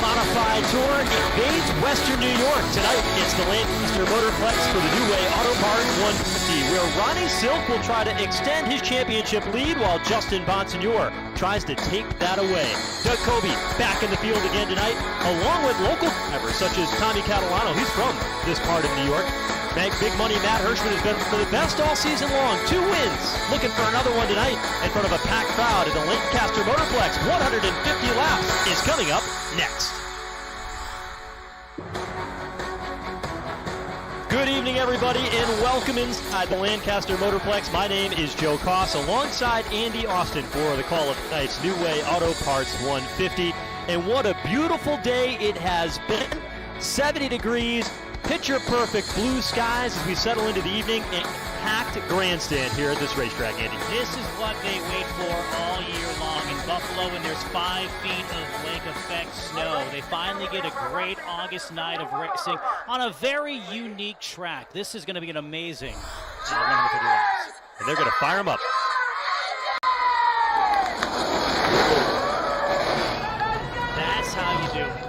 Modified Tour invades Western New York. Tonight, it's the Lancaster Motorplex for the New Way Auto Parts 150, where Ronnie Silk will try to extend his championship lead while Justin Bonsignor tries to take that away. Doug Kobe back in the field again tonight, along with local drivers such as Tommy Catalano. He's from this part of New York. Big Money Matt Hirschman has been for the best all season long. 2 wins. Looking for another one tonight in front of a packed crowd at the Lancaster Motorplex. 150 laps is coming up next. Good evening, everybody, and welcome inside the Lancaster Motorplex. My name is Joe Koss, alongside Andy Austin for the call of tonight's New Way Auto Parts 150. And what a beautiful day it has been. 70 degrees. Picture-perfect blue skies as we settle into the evening, and packed grandstand here at this racetrack, Andy. This is what they wait for all year long in Buffalo when there's 5 feet of lake effect snow. They finally get a great August night of racing on a very unique track. This is going to be an amazing 150 laps. And they're going to fire them up. That's how you do it.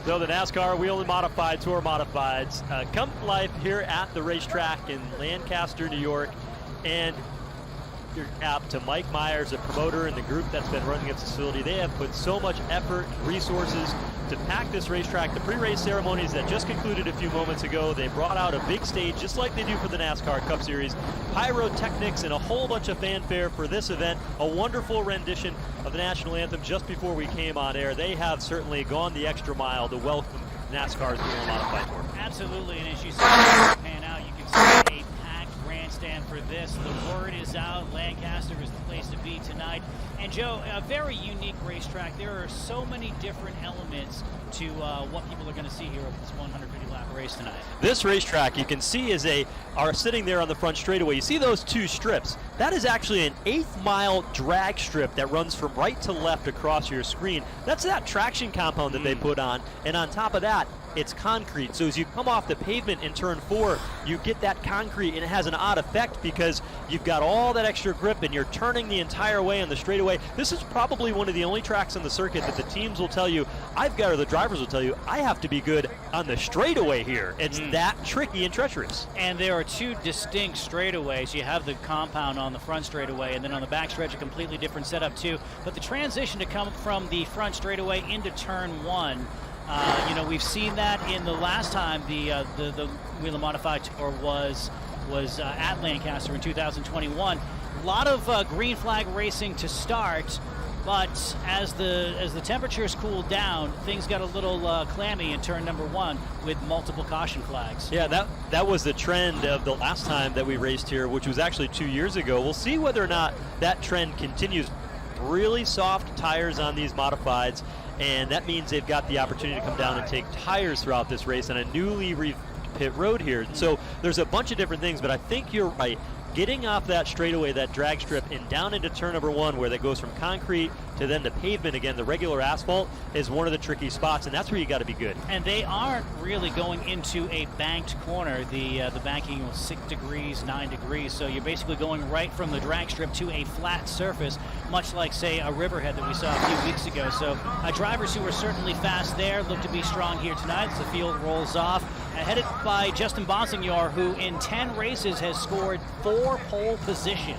So the NASCAR Whelen Modified Tour Modifieds come to life here at the racetrack in Lancaster, New York. And you're up to Mike Myers, a promoter, and the group that's been running this facility. They have put so much effort, resources to pack this racetrack. The pre-race ceremonies that just concluded a few moments ago, they brought out a big stage just like they do for the NASCAR Cup Series. Pyrotechnics and a whole bunch of fanfare for this event. A wonderful rendition of the national anthem just before we came on air. They have certainly gone the extra mile to welcome NASCAR's Whelen Modified Tour. Absolutely, and as you see it pan out, you can see a packed grandstand for this. The word is out. Lancaster is the place to be tonight. And Joe, a very unique racetrack. There are so many different elements to what people are going to see here over this 150-lap race tonight. This racetrack, you can see, are sitting there on the front straightaway. You see those 2 strips. That is actually an 1/8-mile drag strip that runs from right to left across your screen. That's that traction compound that they put on. And on top of that, it's concrete. So as you come off the pavement in turn 4, you get that concrete, and it has an odd effect because you've got all that extra grip and you're turning the entire way on the straightaway. This is probably one of the only tracks on the circuit that the teams will tell you, or the drivers will tell you, I have to be good on the straightaway here. It's that tricky and treacherous. And there are 2 distinct straightaways. You have the compound on the front straightaway, and then on the back stretch, a completely different setup too. But the transition to come from the front straightaway into turn 1, we've seen that in the last time the Whelen Modified Tour was at Lancaster in 2021. A lot of green flag racing to start, but as the temperatures cooled down, things got a little clammy in turn number 1 with multiple caution flags. Yeah, that was the trend of the last time that we raced here, which was actually 2 years ago. We'll see whether or not that trend continues. Really soft tires on these modifieds, and that means they've got the opportunity to come down and take tires throughout this race on a newly pit road here. So there's a bunch of different things, but I think you're right. Getting off that straightaway, that drag strip, and down into turn number 1, where that goes from concrete to then the pavement again, the regular asphalt, is one of the tricky spots, and that's where you got to be good. And they aren't really going into a banked corner. The banking was 6 degrees, 9 degrees, so you're basically going right from the drag strip to a flat surface, much like, say, a Riverhead that we saw a few weeks ago. So drivers who are certainly fast there look to be strong here tonight as the field rolls off. Headed by Justin Bonsignor, who in 10 races has scored 4 pole position.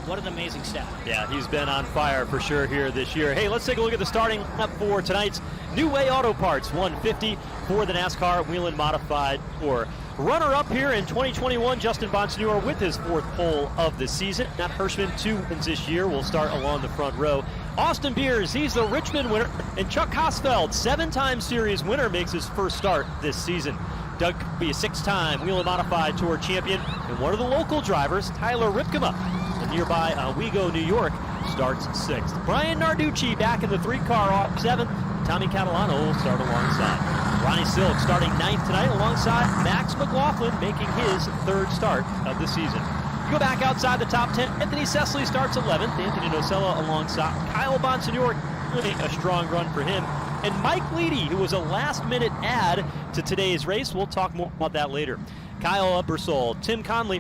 What an amazing stat. Yeah, he's been on fire for sure here this year. Hey, let's take a look at the starting lineup for tonight's New Way Auto Parts 150 for the NASCAR Whelen Modified Tour. Runner-up here in 2021, Justin Bonsignor with his 4th pole of the season. Matt Hirschman, 2 wins this year, will start along the front row. Austin Beers, he's the Richmond winner. And Chuck Hosfeld, 7-time series winner, makes his first start this season. Doug will be a 6-time Whelen Modified Tour champion. And one of the local drivers, Tyler Ripkema, from nearby Oswego, New York, starts 6th. Brian Narducci back in the 3-car off 7th. Tommy Catalano will start alongside. Ronnie Silk starting 9th tonight alongside Max McLaughlin, making his 3rd start of the season. You go back outside the top 10. Anthony Cecily starts 11th. Anthony Nocella alongside Kyle Bonsignor, really a strong run for him. And Mike Leedy, who was a last-minute add to today's race. We'll talk more about that later. Kyle Uppersole, Tim Conley,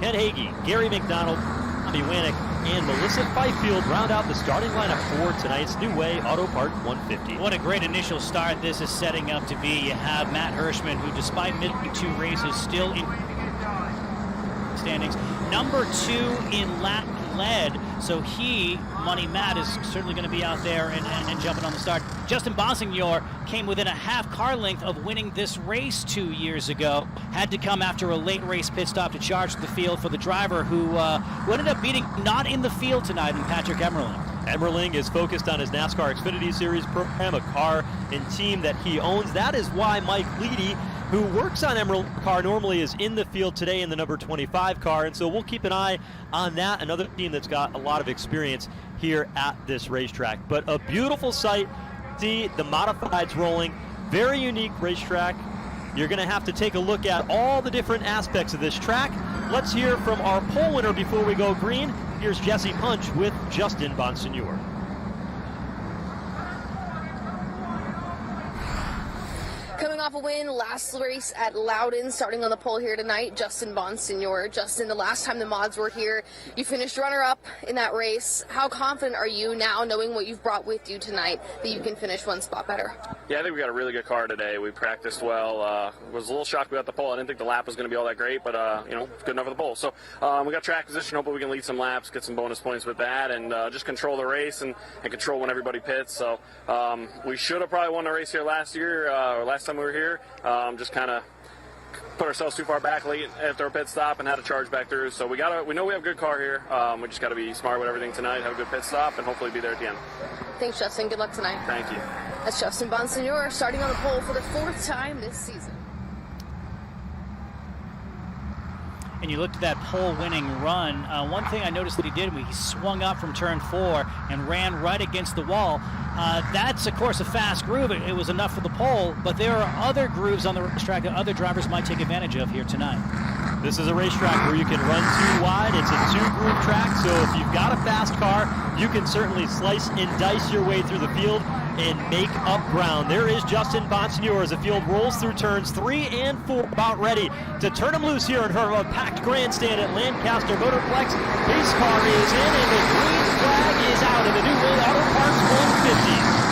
Ken Hagee, Gary McDonald, Wannick and Melissa Fifield round out the starting lineup for tonight's New Way Auto Parts 150. What a great initial start this is setting up to be. You have Matt Hirschman, who despite missing 2 races, still in standings. Number 2 in lap led, so Money Matt, is certainly going to be out there and jumping on the start. Justin Bonsignor came within a half car length of winning this race 2 years ago. Had to come after a late race pit stop to charge the field for the driver who ended up beating not in the field tonight in Patrick Emmerling. Emmerling is focused on his NASCAR Xfinity Series program, a car and team that he owns. That is why Mike Leedy, who works on Emerald car normally, is in the field today in the number 25 car, and so we'll keep an eye on that. Another team that's got a lot of experience here at this racetrack. But a beautiful sight. See the modifieds rolling. Very unique racetrack. You're going to have to take a look at all the different aspects of this track. Let's hear from our pole winner before we go green. Here's Jesse Punch with Justin Bonsignor. Coming off a win, last race at Loudon, starting on the pole here tonight, Justin Bonsignor. Justin, the last time the mods were here, you finished runner-up in that race. How confident are you now, knowing what you've brought with you tonight, that you can finish one spot better? Yeah, I think we got a really good car today. We practiced well. Was a little shocked we got the pole. I didn't think the lap was going to be all that great, but good enough for the pole. So we got track position. Hopefully we can lead some laps, get some bonus points with that, and just control the race and control when everybody pits. So we should have probably won the race here last year, or last time we were here. Just kind of put ourselves too far back late after our pit stop and had to charge back through. So we know we have a good car here. We just got to be smart with everything tonight, have a good pit stop, and hopefully be there at the end. Thanks, Justin. Good luck tonight. Thank you. That's Justin Bonsignor starting on the pole for the 4th time this season. And you looked at that pole-winning run. One thing I noticed that he did, he swung up from turn 4 and ran right against the wall. That's, of course, a fast groove. It was enough for the pole, but there are other grooves on the racetrack that other drivers might take advantage of here tonight. This is a racetrack where you can run 2 wide. It's a 2-groove track, so if you've got a fast car, you can certainly slice and dice your way through the field and make up ground. There is Justin Bonsignor as the field rolls through turns 3 and 4, about ready to turn him loose here in front of a packed grandstand at Lancaster Motorplex. Pace car is in, and the green flag is out in the New Way Auto Parts 150.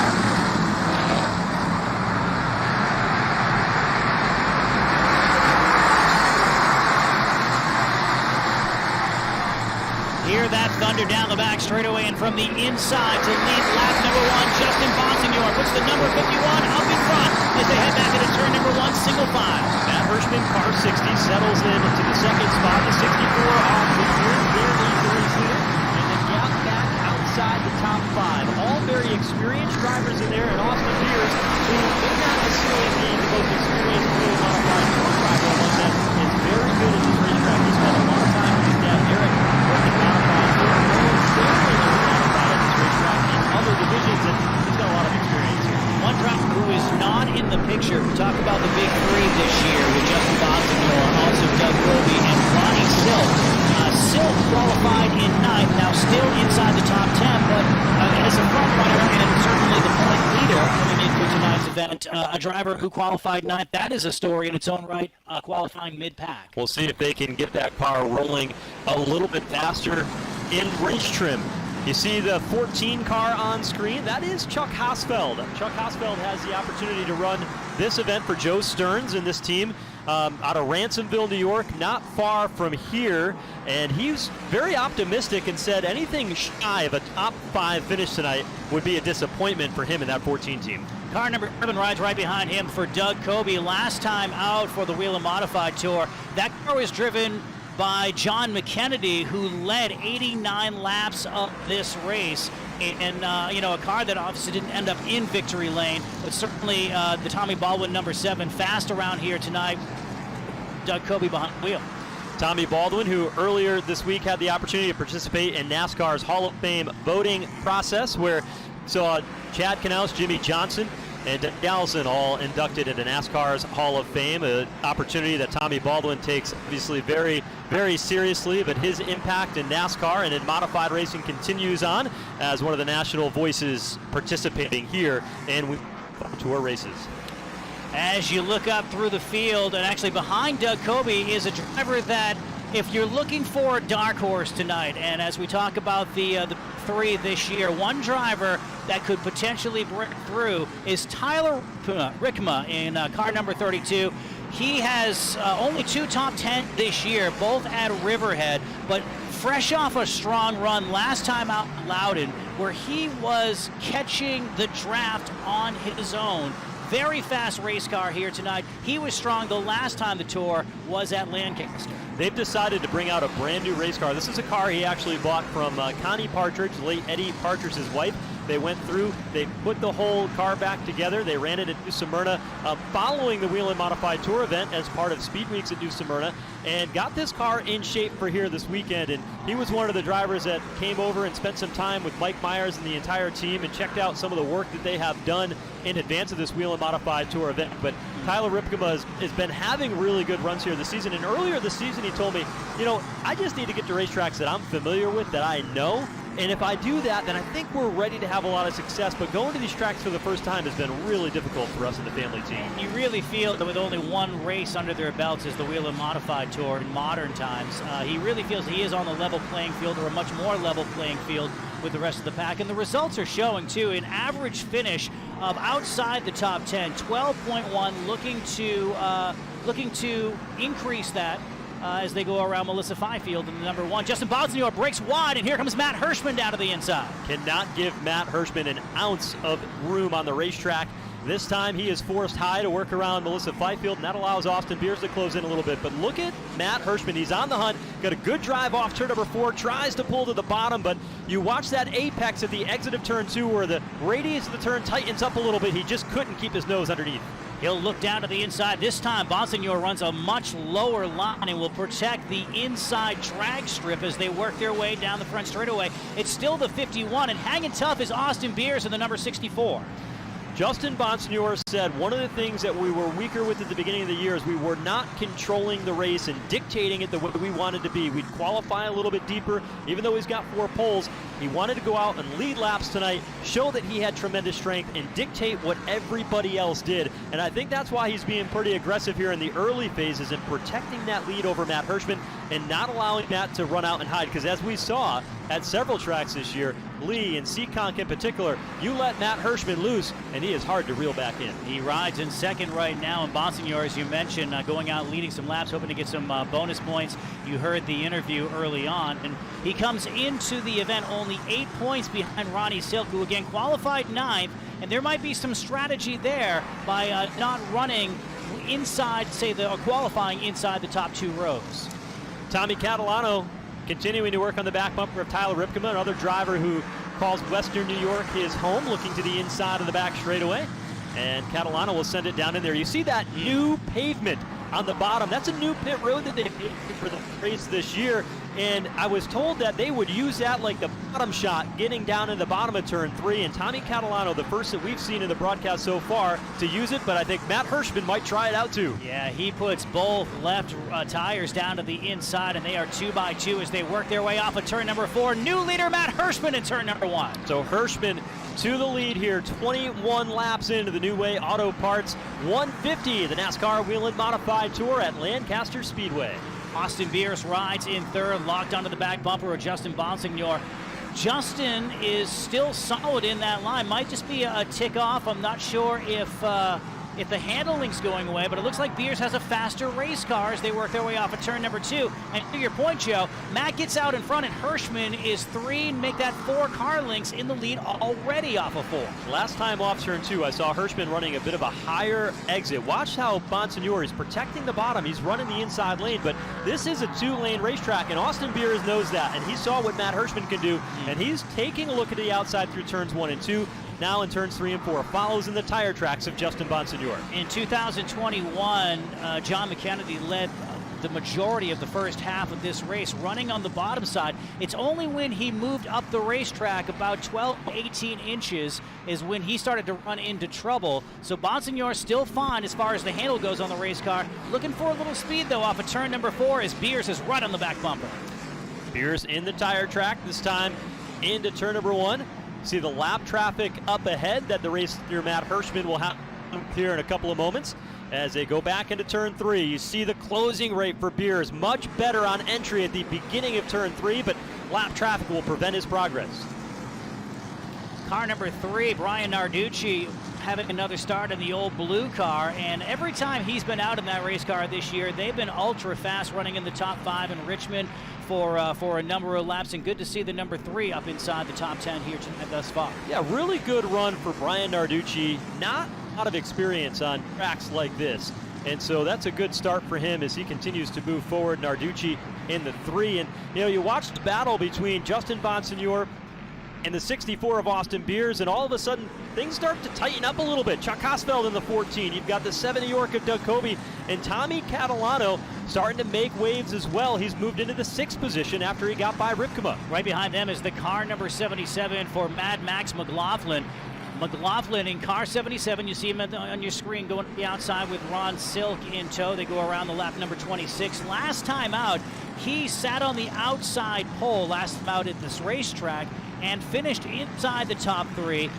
Hear that thunder down the back straightaway, and from the inside to lead lap number 1, Justin Bonsignor puts the number 51 up in front as they head back into turn number 1, single file. Matt Hirschman, car 60, settles in to the second spot. The 64 off the third, very easily, and the gap back outside the top 5. All very experienced drivers in there, and Austin Pierce, who may not necessarily be the most experienced wheel modified tour driver among them, is very good at this racetrack. He spent a lot of time with his dad, Eric, working modified tour, modified at this racetrack in other divisions, and he's got a lot of experience here. One driver who is not in the picture, we talk about the big 3 this year with Justin Bonsignor, also Doug Roby, and Ronnie Silk. Silk qualified in 9th, now still inside the top 10, but as a front runner and certainly the point leader coming into tonight's event, a driver who qualified 9th, that is a story in its own right, qualifying mid-pack. We'll see if they can get that car rolling a little bit faster in race trim. You see the 14 car on screen. That is Chuck Hosfeld. Chuck Hosfeld has the opportunity to run this event for Joe Stearns and this team out of Ransomville, New York, not far from here. And he's very optimistic and said anything shy of a top 5 finish tonight would be a disappointment for him in that 14 team. Car number 7 rides right behind him for Doug Kobe. Last time out for the Whelen Modified Tour, that car was driven by John McKennedy, who led 89 laps of this race. And a car that obviously didn't end up in victory lane, but certainly the Tommy Baldwin number 7 fast around here tonight. Doug Kobe behind the wheel. Tommy Baldwin, who earlier this week had the opportunity to participate in NASCAR's Hall of Fame voting process, where saw Chad Knaus, Jimmy Johnson, and Doug Allison all inducted into NASCAR's Hall of Fame, an opportunity that Tommy Baldwin takes obviously very, very seriously, but his impact in NASCAR and in modified racing continues on as one of the national voices participating here in tour races. As you look up through the field, and actually behind Doug Kobe is a driver that If you're looking for a dark horse tonight, and as we talk about the three this year, one driver that could potentially break through is Tyler Rickma in car number 32. He has only 2 top 10 this year, both at Riverhead, but fresh off a strong run last time out in Loudon, where he was catching the draft on his own. Very fast race car here tonight. He was strong the last time the tour was at Lancaster. They've decided to bring out a brand new race car. This is a car he actually bought from Connie Partridge, late Eddie Partridge's wife. They went through, they put the whole car back together. They ran it at New Smyrna following the Whelen Modified Tour event as part of Speed Weeks at New Smyrna, and got this car in shape for here this weekend. And he was one of the drivers that came over and spent some time with Mike Myers and the entire team and checked out some of the work that they have done in advance of this Whelen Modified Tour event. But Tyler Ripkema has been having really good runs here this season. And earlier this season, he told me, you know, I just need to get to racetracks that I'm familiar with, that I know. And if I do that, then I think we're ready to have a lot of success. But going to these tracks for the first time has been really difficult for us in the family team. You really feel that with only one race under their belts as the Whelen Modified Tour in modern times, he really feels he is on the level playing field, or a much more level playing field with the rest of the pack. And the results are showing, too. An average finish of outside the top 10, 12.1, looking to increase that as they go around Melissa Fifield in the number 1. Justin Bonsignor breaks wide, and here comes Matt Hirschman down to the inside. Cannot give Matt Hirschman an ounce of room on the racetrack. This time he is forced high to work around Melissa Fifield, and that allows Austin Beers to close in a little bit. But look at Matt Hirschman. He's on the hunt, got a good drive off turn number 4, tries to pull to the bottom, but you watch that apex at the exit of turn 2 where the radius of the turn tightens up a little bit. He just couldn't keep his nose underneath. He'll look down to the inside. This time, Bonsignor runs a much lower line and will protect the inside drag strip as they work their way down the front straightaway. It's still the 51, and hanging tough is Austin Beers in the number 64. Justin Bonsignor said one of the things that we were weaker with at the beginning of the year is we were not controlling the race and dictating it the way we wanted to be. We'd qualify a little bit deeper, even though he's got 4 poles. He wanted to go out and lead laps tonight, show that he had tremendous strength, and dictate what everybody else did. And I think that's why he's being pretty aggressive here in the early phases and protecting that lead over Matt Hirschman and not allowing Matt to run out and hide. Because as we saw at several tracks this year, Lee and Seekonk in particular, you let Matt Hirschman loose, and he is hard to reel back in. He rides in second right now, and Bonsignor, as you mentioned, going out leading some laps, hoping to get some bonus points. You heard the interview early on, and he comes into the event only 8 points behind Ronnie Silk, who again qualified 9th, and there might be some strategy there by not running inside, say, or qualifying inside the top 2 rows. Tommy Catalano continuing to work on the back bumper of Tyler Ripkema, another driver who calls Western New York his home, looking to the inside of the back straightaway. And Catalano will send it down in there. You see that new pavement on the bottom. That's a new pit road that they paved for the race this year. And I was told that they would use that like the bottom shot, getting down in the bottom of turn 3. And Tommy Catalano, the first that we've seen in the broadcast so far to use it, but I think Matt Hirschman might try it out too. Yeah, he puts both left tires down to the inside, and they are 2x2 as they work their way off of turn number 4. New leader Matt Hirschman in turn number 1. So Hirschman to the lead here, 21 laps into the New Way Auto Parts 150, the NASCAR Whelen Modified Tour at Lancaster Speedway. Austin Beers rides in third, locked onto the back bumper of Justin Bonsignor. Justin is still solid in that line. Might just be a tick off. I'm not sure if the handling's going away, but it looks like Beers has a faster race car as they work their way off of turn number 2. And to your point, Joe, Matt gets out in front, and Hirschman is 3, and make that 4 car lengths in the lead already off of 4. Last time off turn 2, I saw Hirschman running a bit of a higher exit. Watch how Bonsignor is protecting the bottom. He's running the inside lane, but this is a 2-lane racetrack, and Austin Beers knows that, and he saw what Matt Hirschman can do, and he's taking a look at the outside through turns 1 and 2. Now in turns 3 and 4, follows in the tire tracks of Justin Bonsignor. In 2021, John McKennedy led the majority of the first half of this race, running on the bottom side. It's only when he moved up the racetrack about 12, 18 inches is when he started to run into trouble. So Bonsignor still fine as far as the handle goes on the race car. Looking for a little speed, though, off of turn number 4 as Beers is right on the back bumper. Beers in the tire track, this time into turn number 1. See the lap traffic up ahead that the race near Matt Hirschman will have here in a couple of moments. as they go back into turn 3. You see the closing rate for Beers much better on entry at the beginning of turn 3, but lap traffic will prevent his progress. Car number 3, Brian Narducci, having another start in the old blue car, and every time he's been out in that race car this year, they've been ultra fast, running in the top 5 in Richmond for a number of laps, and good to see the number 3 up inside the top 10 here thus far. Yeah, really good run for Brian Narducci. Not a lot of experience on tracks like this, and so that's a good start for him as he continues to move forward. Narducci in the 3, and you watch the battle between Justin Bonsignor and the 64 of Austin Beers, and all of a sudden things start to tighten up a little bit. Chuck Hosfeld in the 14. You've got the 7 New York of Doug Coby, and Tommy Catalano starting to make waves as well. He's moved into the 6th position after he got by Ripkema. Right behind them is the car number 77 for Mad Max McLaughlin. McLaughlin in car 77, you see him on your screen going to the outside with Ron Silk in tow. They go around the lap number 26. Last time out, he sat on the outside pole last time out at this racetrack and finished inside the top 3.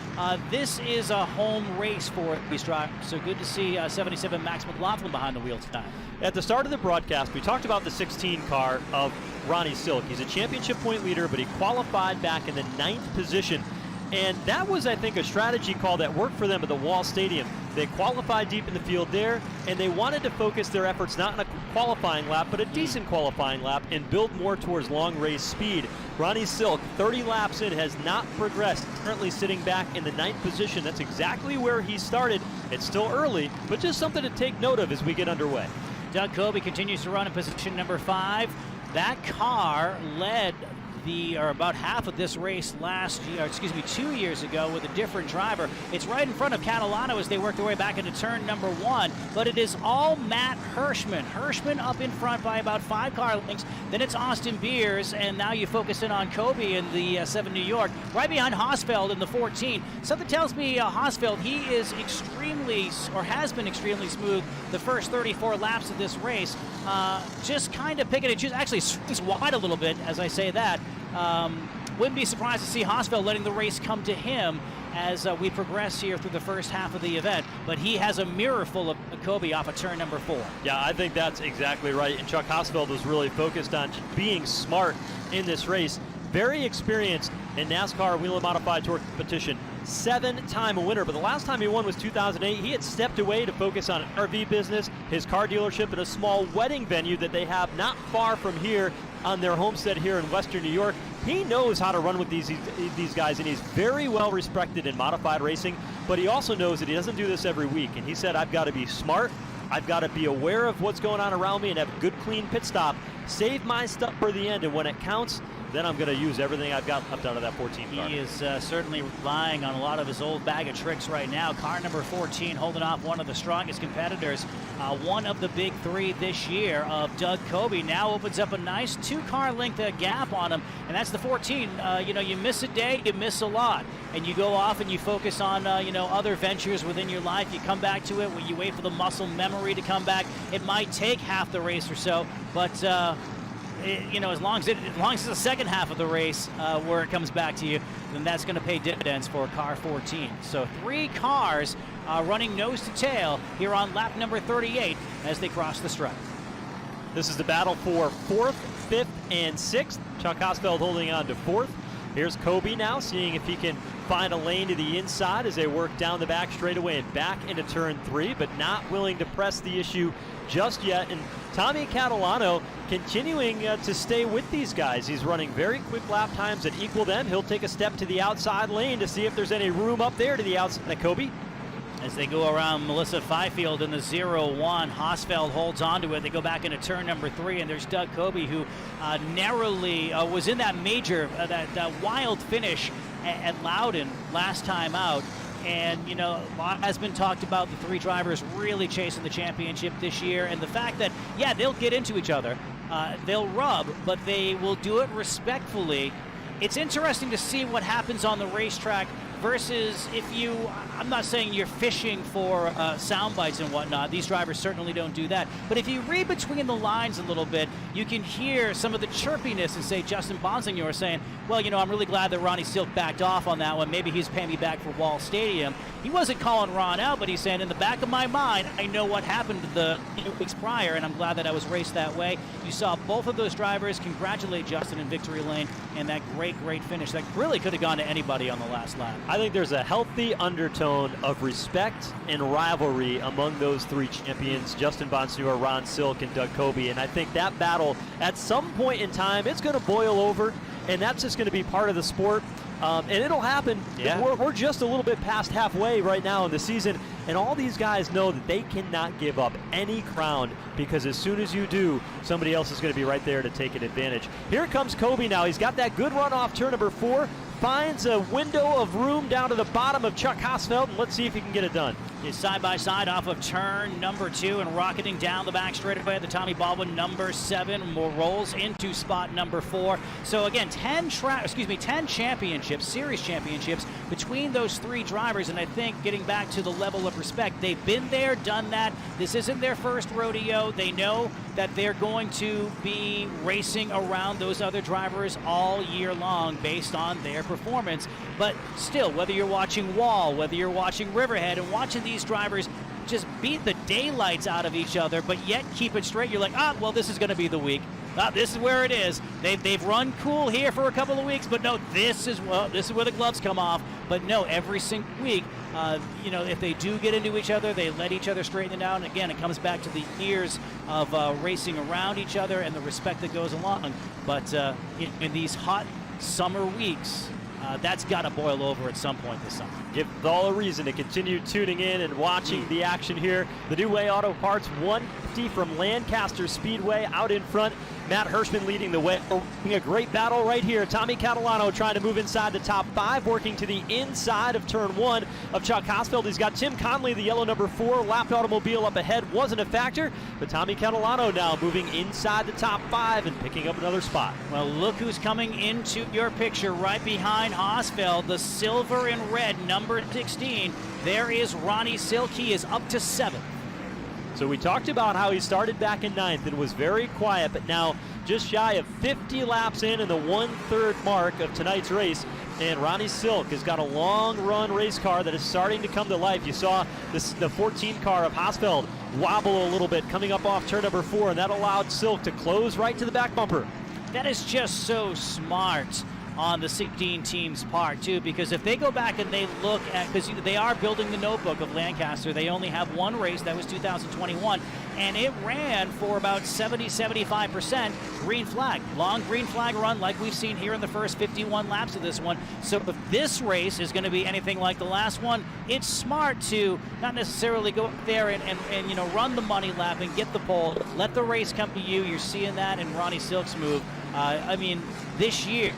This is a home race for these drivers, so good to see 77 Max McLaughlin behind the wheel tonight. At the start of the broadcast, we talked about the 16 car of Ronnie Silk. He's a championship point leader, but he qualified back in the 9th position. And that was, I think, a strategy call that worked for them at the Wall Stadium. They qualified deep in the field there, and they wanted to focus their efforts not on a qualifying lap, but a decent qualifying lap and build more towards long race speed. Ronnie Silk, 30 laps in, has not progressed, currently sitting back in the 9th position. That's exactly where he started. It's still early, but just something to take note of as we get underway. Doug Coby continues to run in position number 5. That car led about half of this race 2 years ago with a different driver. It's right in front of Catalano as they work their way back into turn number 1, but it is all Matt Hirschman. Hirschman up in front by about 5 car lengths. Then it's Austin Beers, and now you focus in on Coby in the 7 New York, right behind Hosfeld in the 14. Something tells me Hosfeld, he is has been extremely smooth the first 34 laps of this race. Just kind of picking and choosing. Actually, he's wide a little bit as I say that. Wouldn't be surprised to see Hosfeld letting the race come to him as we progress here through the first half of the event, but he has a mirror full of Coby off of turn number 4. Yeah, I think that's exactly right, and Chuck Hosfeld was really focused on being smart in this race. Very experienced in NASCAR Whelen Modified Tour competition. 7-time winner, but the last time he won was 2008. He had stepped away to focus on RV business, his car dealership, and a small wedding venue that they have not far from here on their homestead here in Western New York. He knows how to run with these guys, and he's very well respected in modified racing, but he also knows that he doesn't do this every week, and he said, I've got to be smart, I've got to be aware of what's going on around me and have a good, clean pit stop, save my stuff for the end, and when it counts, then I'm going to use everything I've got left out of that 14 car. He is certainly relying on a lot of his old bag of tricks right now. Car number 14 holding off one of the strongest competitors, one of the big 3 this year of Doug Coby. Now opens up a nice 2-car length gap on him, and that's the 14. You miss a day, you miss a lot, and you go off and you focus on other ventures within your life. You come back to it when you wait for the muscle memory to come back. It might take half the race or so, but as long as it's the second half of the race where it comes back to you, then that's going to pay dividends for car 14. So 3 cars running nose to tail here on lap number 38 as they cross the stripe. This is the battle for 4th, 5th, and 6th. Chuck Hosfeld holding on to 4th. Here's Coby now, seeing if he can find a lane to the inside as they work down the back straightaway and back into turn 3, but not willing to press the issue just yet. And Tommy Catalano continuing to stay with these guys. He's running very quick lap times that equal them. He'll take a step to the outside lane to see if there's any room up there to the outside of Coby. As they go around Melissa Fifield in the 0-1, Hosfeld holds onto it. They go back into turn number 3, and there's Doug Coby, who narrowly was in that major, that wild finish at Loudon last time out. And, a lot has been talked about the 3 drivers really chasing the championship this year, and the fact that, yeah, they'll get into each other, they'll rub, but they will do it respectfully. It's interesting to see what happens on the racetrack versus if you, I'm not saying you're fishing for sound bites and whatnot. These drivers certainly don't do that. But if you read between the lines a little bit, you can hear some of the chirpiness and say Justin Bonsignor saying, well, you know, I'm really glad that Ronnie Silk backed off on that one. Maybe he's paying me back for Wall Stadium. He wasn't calling Ron out, but he's saying in the back of my mind, I know what happened the weeks prior, and I'm glad that I was raced that way. You saw both of those drivers congratulate Justin in victory lane and that great finish that really could have gone to anybody on the last lap. I think there's a healthy undertone of respect and rivalry among those three champions, Justin Bonsignor, Ron Silk, and Doug Coby. And I think that battle, at some point in time, it's going to boil over, and that's just going to be part of the sport. And it'll happen. Yeah. We're just a little bit past halfway right now in the season, and all these guys know that they cannot give up any ground, because as soon as you do, somebody else is going to be right there to take an advantage. Here comes Coby now. He's got that good run off turn number 4. Finds a window of room down to the bottom of Chuck Hausfeld, and let's see if he can get it done. Is side by side off of turn number 2 and rocketing down the back straightaway at the Tommy Baldwin number 7. More rolls into spot number 4. So again, 10 championships, series championships between those three drivers, and I think getting back to the level of respect, they've been there, done that. This isn't their first rodeo. They know that they're going to be racing around those other drivers all year long based on their performance. But still, whether you're watching Wall, whether you're watching Riverhead, and watching these drivers just beat the daylights out of each other, but yet keep it straight, you're like, well, this is going to be the week. This is where it is. They've run cool here for a couple of weeks, but no, this is where the gloves come off. But no, every single week, you know, if they do get into each other, they let each other straighten it out. And again, it comes back to the years of racing around each other and the respect that goes along. But in these hot summer weeks, that's got to boil over at some point this summer. Give all a reason to continue tuning in and watching the action here. The New Way Auto Parts 150 from Lancaster Speedway out in front. Matt Hirschman leading the way. A great battle right here. Tommy Catalano trying to move inside the top 5, working to the inside of turn 1 of Chuck Hausfeld. He's got Tim Conley, the yellow number 4, lapped automobile up ahead. Wasn't a factor, but Tommy Catalano now moving inside the top 5 and picking up another spot. Well, look who's coming into your picture right behind Hausfeld, the silver and red number 16. There is Ronnie Silk. He is up to 7th. So we talked about how he started back in 9th and was very quiet, but now just shy of 50 laps in the 1/3 mark of tonight's race. And Ronnie Silk has got a long run race car that is starting to come to life. You saw the 14 car of Hausfeld wobble a little bit coming up off turn number 4, and that allowed Silk to close right to the back bumper. That is just so smart on the 16 team's part too, because if they go back and they look at, because they are building the notebook of Lancaster, they only have one race, that was 2021, and it ran for about 70-75% green flag, long green flag run like we've seen here in the first 51 laps of this one. So if this race is going to be anything like the last one, it's smart to not necessarily go up there and you know, run the money lap and get the pole, let the race come to you. You're seeing that in Ronnie Silk's move. I mean, this year,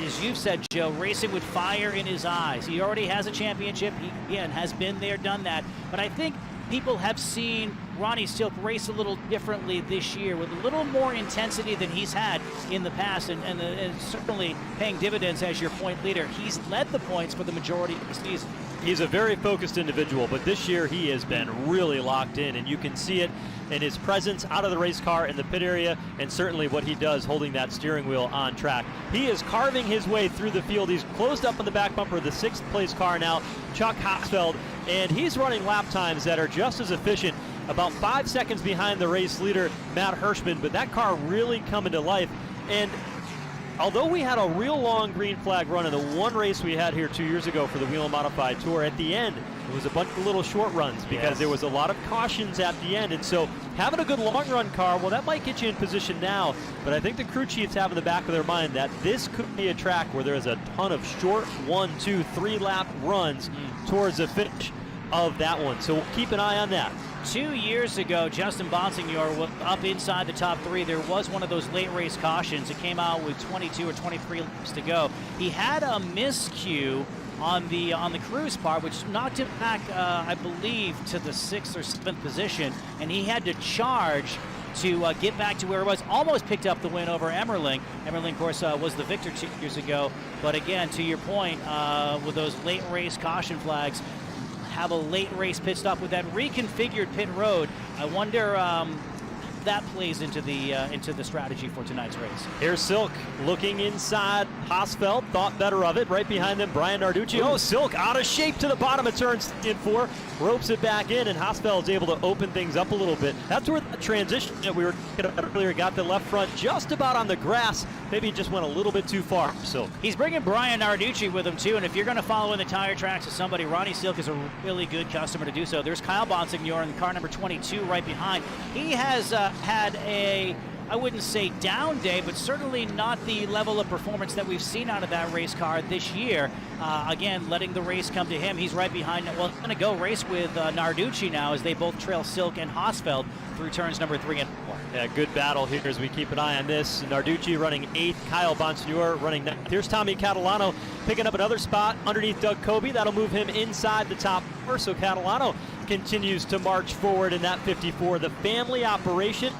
as you've said, Joe, racing with fire in his eyes. He already has a championship. He, again, has been there, done that. But I think people have seen Ronnie Silk race a little differently this year with a little more intensity than he's had in the past, and certainly paying dividends as your point leader. He's led the points for the majority of the season. He's a very focused individual, but this year he has been really locked in, and you can see it in his presence out of the race car in the pit area, and certainly what he does holding that steering wheel on track. He is carving his way through the field. He's closed up on the back bumper of the 6th place car now, Chuck Hausfeld, and he's running lap times that are just as efficient, about 5 seconds behind the race leader, Matt Hirschman, but that car really coming to life. And although we had a real long green flag run in the one race we had here 2 years ago for the Whelen Modified Tour, at the end, it was a bunch of little short runs because there was a lot of cautions at the end. And so having a good long run car, well, that might get you in position now. But I think the crew chiefs have in the back of their mind that this could be a track where there is a ton of short 1, 2, 3 lap runs towards the finish of that one. So we'll keep an eye on that. 2 years ago, Justin Bonsignor was up inside the top 3. There was one of those late race cautions. It came out with 22 or 23 laps to go. He had a miscue on the crew's part, which knocked him back, I believe, to the 6th or 7th position, and he had to charge to get back to where it was. Almost picked up the win over Emmerling. Emmerling, of course, was the victor 2 years ago. But again, to your point, with those late race caution flags, have a late race pit stop with that reconfigured pit road. I wonder that plays into the strategy for tonight's race. Here's Silk looking inside. Hosfeld thought better of it. Right behind them, Brian Narducci. Oh, Silk out of shape to the bottom of turn in 4. Ropes it back in, and Hosfeld is able to open things up a little bit. That's where the transition that we were talking about earlier got the left front just about on the grass. Maybe he just went a little bit too far for Silk. He's bringing Brian Narducci with him, too, and if you're going to follow in the tire tracks of somebody, Ronnie Silk is a really good customer to do so. There's Kyle Bonsignor in car number 22 right behind. He has had a, I wouldn't say down day, but certainly not the level of performance that we've seen out of that race car this year. Again, letting the race come to him. He's right behind. Well, going to go race with Narducci now as they both trail Silk and Hosfeld through turns number 3 and 4. Yeah, good battle here as we keep an eye on this. Narducci running 8th, Kyle Bonsignor running 9th. Here's Tommy Catalano picking up another spot underneath Doug Kobe. That'll move him inside the top 4. So Catalano continues to march forward in that 54. The family operation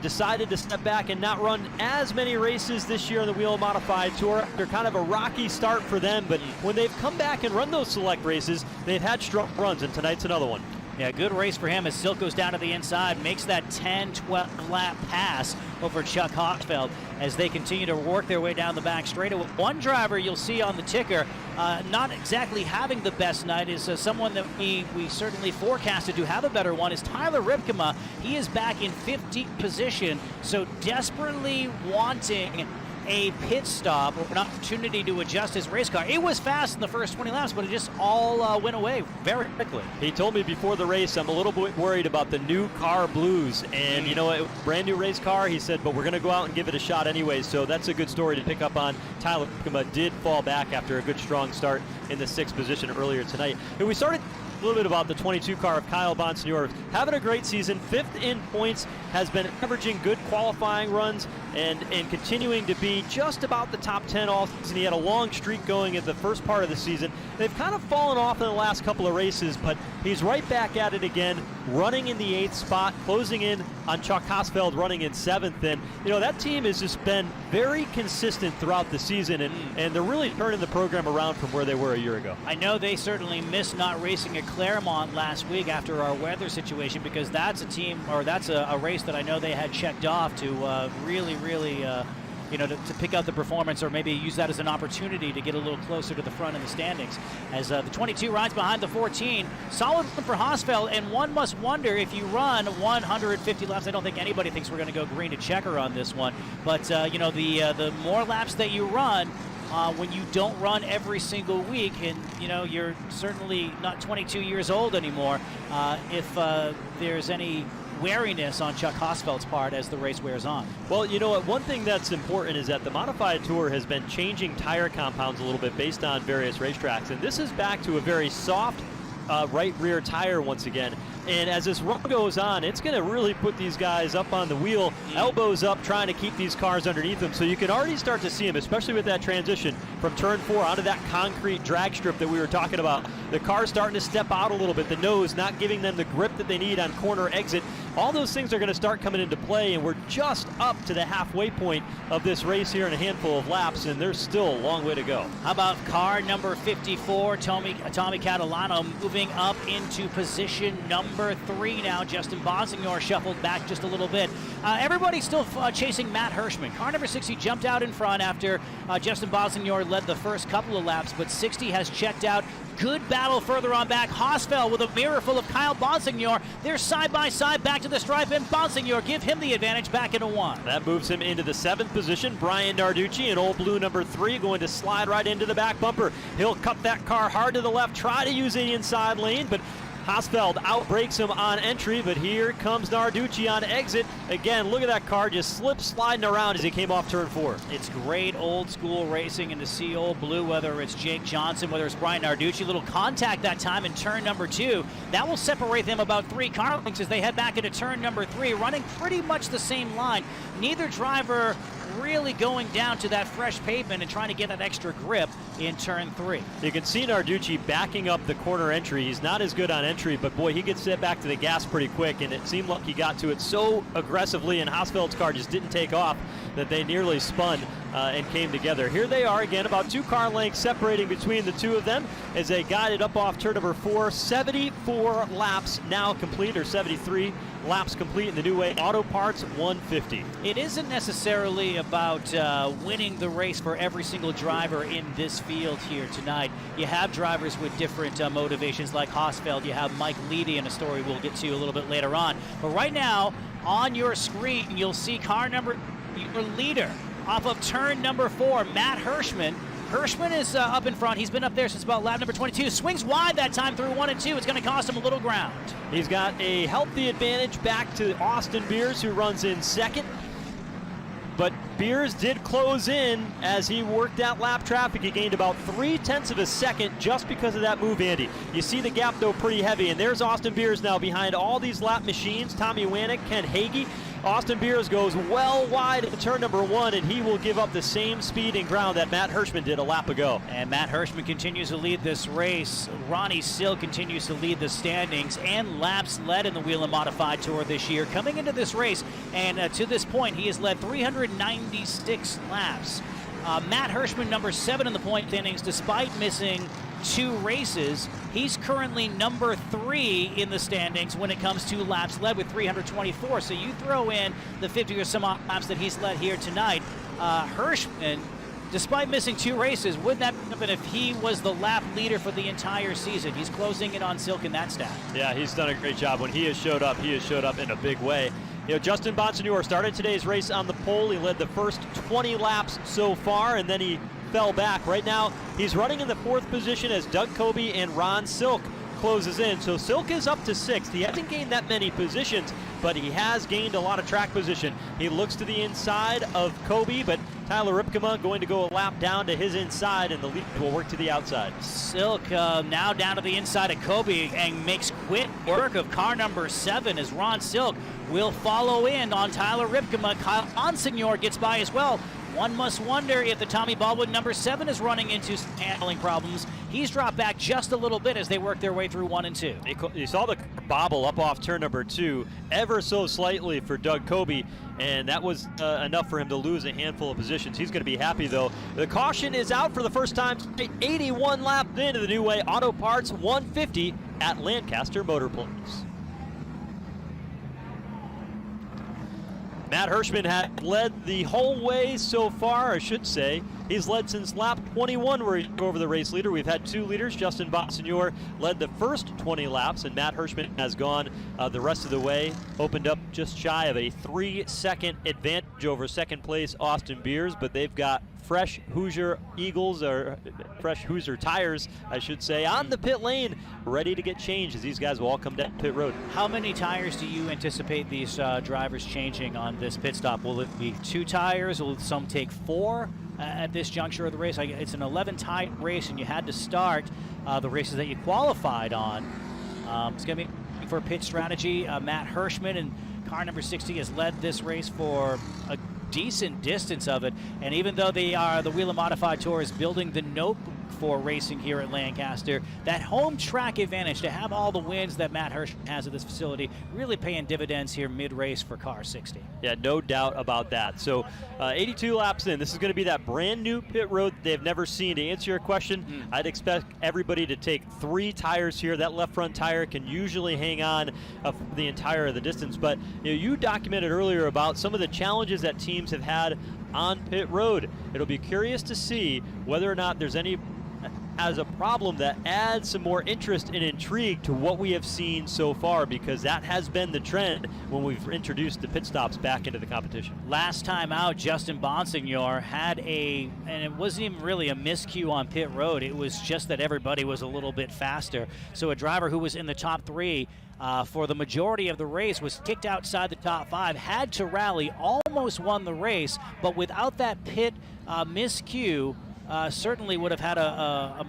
decided to step back and not run as many races this year on the Whelen Modified Tour. They're kind of a rocky start for them, but when they've come back and run those select races, they've had strong runs, and tonight's another one. Yeah, good race for him as Silk goes down to the inside, makes that 10-12 lap pass over Chuck Hosfeld as they continue to work their way down the back straightaway. One driver you'll see on the ticker not exactly having the best night is someone that we certainly forecasted to have a better one is Tyler Ripkema. He is back in 15th position, so desperately wanting a pit stop or an opportunity to adjust his race car. It was fast in the first 20 laps, but it just all went away very quickly. He told me before the race, I'm a little bit worried about the new car blues. And you know what, brand new race car, he said, but we're going to go out and give it a shot anyway. So that's a good story to pick up on. Tyler Ripkema did fall back after a good strong start in the 6th position earlier tonight. And we started a little bit about the 22 car of Kyle Bonsignor. Having a great season, 5th in points, has been averaging good qualifying runs and continuing to be just about the top 10 all season. He had a long streak going at the first part of the season. They've kind of fallen off in the last couple of races, but he's right back at it again, running in the 8th spot, closing in on Chuck Hosfeld running in 7th. And, you know, that team has just been very consistent throughout the season, and they're really turning the program around from where they were a year ago. I know they certainly missed not racing at Claremont last week after our weather situation, because that's a team, or that's a race that I know they had checked off to really you know, to pick out the performance, or maybe use that as an opportunity to get a little closer to the front in the standings. As the 22 rides behind the 14, solid for Hosfeld, and one must wonder if you run 150 laps. I don't think anybody thinks we're going to go green to checker on this one, but you know, the more laps that you run, when you don't run every single week, and you know, you're certainly not 22 years old anymore, if there's any wariness on Chuck Hosfeld's part as the race wears on. Well, you know what, one thing that's important is that the Modified Tour has been changing tire compounds a little bit based on various racetracks, and this is back to a very soft right rear tire once again. And as this run goes on, it's going to really put these guys up on the wheel, elbows up, trying to keep these cars underneath them. So you can already start to see them, especially with that transition from turn 4 onto that concrete drag strip that we were talking about. The car's starting to step out a little bit, the nose not giving them the grip that they need on corner exit. All those things are going to start coming into play, and we're just up to the halfway point of this race here in a handful of laps, and there's still a long way to go. How about car number 54, Tommy Catalano, moving up into position number 3 now. Justin Bonsignor shuffled back just a little bit. Everybody's still chasing Matt Hirschman. Car number 60 jumped out in front after Justin Bonsignor led the first couple of laps, but 60 has checked out. Good battle further on back. Hosfeld with a mirror full of Kyle Bonsignor. They're side by side back to the stripe, and Bonsignor give him the advantage back into 1. That moves him into the 7th position. Brian Narducci in old blue number 3 going to slide right into the back bumper. He'll cut that car hard to the left, try to use the inside lane, but Hosfeld outbrakes him on entry, but here comes Narducci on exit. Again, look at that car just sliding around as he came off turn 4. It's great old school racing, and to see old blue, whether it's Jake Johnson, whether it's Brian Narducci, little contact that time in turn number 2. That will separate them about 3 car lengths as they head back into turn number 3, running pretty much the same line. Neither driver really going down to that fresh pavement and trying to get that extra grip in turn 3. You can see Narducci backing up the corner entry. He's not as good on entry, but boy, he gets set back to the gas pretty quick, and it seemed like he got to it so aggressively, and Hausfeld's car just didn't take off that they nearly spun and came together. Here they are again, about 2 car lengths separating between the two of them as they guided up off turn number 4. 74 laps now complete, or 73 laps complete in the New Way Auto Parts 150. It isn't necessarily about winning the race for every single driver in this field here tonight. You have drivers with different motivations like Hausfeld. You have Mike Leedy in a story we'll get to a little bit later on. But right now, on your screen, you'll see your leader off of turn number 4, Matt Hirschman. Hirschman is up in front. He's been up there since about lap number 22. Swings wide that time through 1 and 2. It's going to cost him a little ground. He's got a healthy advantage back to Austin Beers, who runs in second. But Beers did close in as he worked that lap traffic. He gained about 0.3 of a second just because of that move, Andy. You see the gap, though, pretty heavy. And there's Austin Beers now behind all these lap machines. Tommy Wanek, Ken Hagee. Austin Beers goes well wide at turn number 1, and he will give up the same speed and ground that Matt Hirschman did a lap ago. And Matt Hirschman continues to lead this race. Ronnie Sill continues to lead the standings and laps led in the Whelen Modified Tour this year. Coming into this race, and to this point, he has led 396 laps. Matt Hirschman, number 7 in the point standings, despite missing 2 races. He's currently number 3 in the standings when it comes to laps led with 324. So you throw in the 50 or some odd laps that he's led here tonight. Hirschman, despite missing 2 races, wouldn't that happen if he was the lap leader for the entire season? He's closing in on Silk in that stat. Yeah, he's done a great job. When he has showed up in a big way. You know, Justin Bonsignor started today's race on the pole. He led the first 20 laps so far, and then he fell back. Right now, he's running in the 4th position as Doug Kobe and Ron Silk closes in. So Silk is up to 6th. He hasn't gained that many positions, but he has gained a lot of track position. He looks to the inside of Kobe, but Tyler Ripkema going to go a lap down to his inside, and the lead will work to the outside. Silk now down to the inside of Kobe and makes quick work of car number 7 as Ron Silk will follow in on Tyler Ripkema. Kyle Bonsignor gets by as well. One must wonder if the Tommy Baldwin number 7 is running into handling problems. He's dropped back just a little bit as they work their way through 1 and 2. You saw the bobble up off turn number 2 ever so slightly for Doug Kobe, and that was enough for him to lose a handful of positions. He's going to be happy, though. The caution is out for the first time. 81 laps into the New Way Auto Parts 150 at Lancaster Motorplace. Matt Hirschman had led the whole way so far, I should say. He's led since lap 21 where he over the race leader. We've had 2 leaders. Justin Bonsignor led the first 20 laps, and Matt Hirschman has gone the rest of the way. Opened up just shy of a 3-second advantage over second place Austin Beers, but they've got fresh Hoosier Eagles, or fresh Hoosier tires, I should say, on the pit lane, ready to get changed as these guys will all come down pit road. How many tires do you anticipate these drivers changing on this pit stop? Will it be 2 tires? Will some take 4 at this juncture of the race? It's an 11-tire race, and you had to start the races that you qualified on. It's going to be for pit strategy. Matt Hirschman and car number 60 has led this race for a decent distance of it, and even though they are the Whelen Modified Tour is building the notebook for racing here at Lancaster, that home track advantage to have all the wins that Matt Hirsch has at this facility really paying dividends here mid-race for car 60. Yeah, no doubt about that. So 82 laps in, this is going to be that brand new pit road that they've never seen. To answer your question, I'd expect everybody to take 3 tires here. That left front tire can usually hang on the entire of the distance, but you documented earlier about some of the challenges that teams have had on pit road. It'll be curious to see whether or not there's any as a problem that adds some more interest and intrigue to what we have seen so far, because that has been the trend when we've introduced the pit stops back into the competition. Last time out, Justin Bonsignor had and it wasn't even really a miscue on pit road. It was just that everybody was a little bit faster. So a driver who was in the top 3 for the majority of the race was kicked outside the top 5, had to rally, almost won the race, but without that pit miscue, certainly would have had a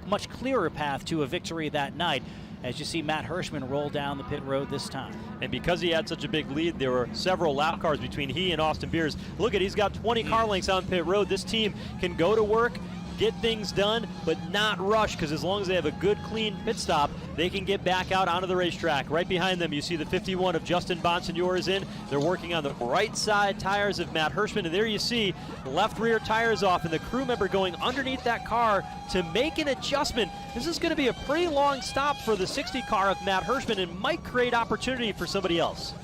much clearer path to a victory that night, as you see Matt Hirschman roll down the pit road this time. And because he had such a big lead, there were several lap cars between he and Austin Beers. Look at, he's got 20 car lengths on pit road. This team can go to work, get things done, but not rush, because as long as they have a good, clean pit stop, they can get back out onto the racetrack. Right behind them, you see the 51 of Justin Bonsignor is in. They're working on the right side tires of Matt Hirschman, and there you see the left rear tires off, and the crew member going underneath that car to make an adjustment. This is going to be a pretty long stop for the 60 car of Matt Hirschman, and might create opportunity for somebody else.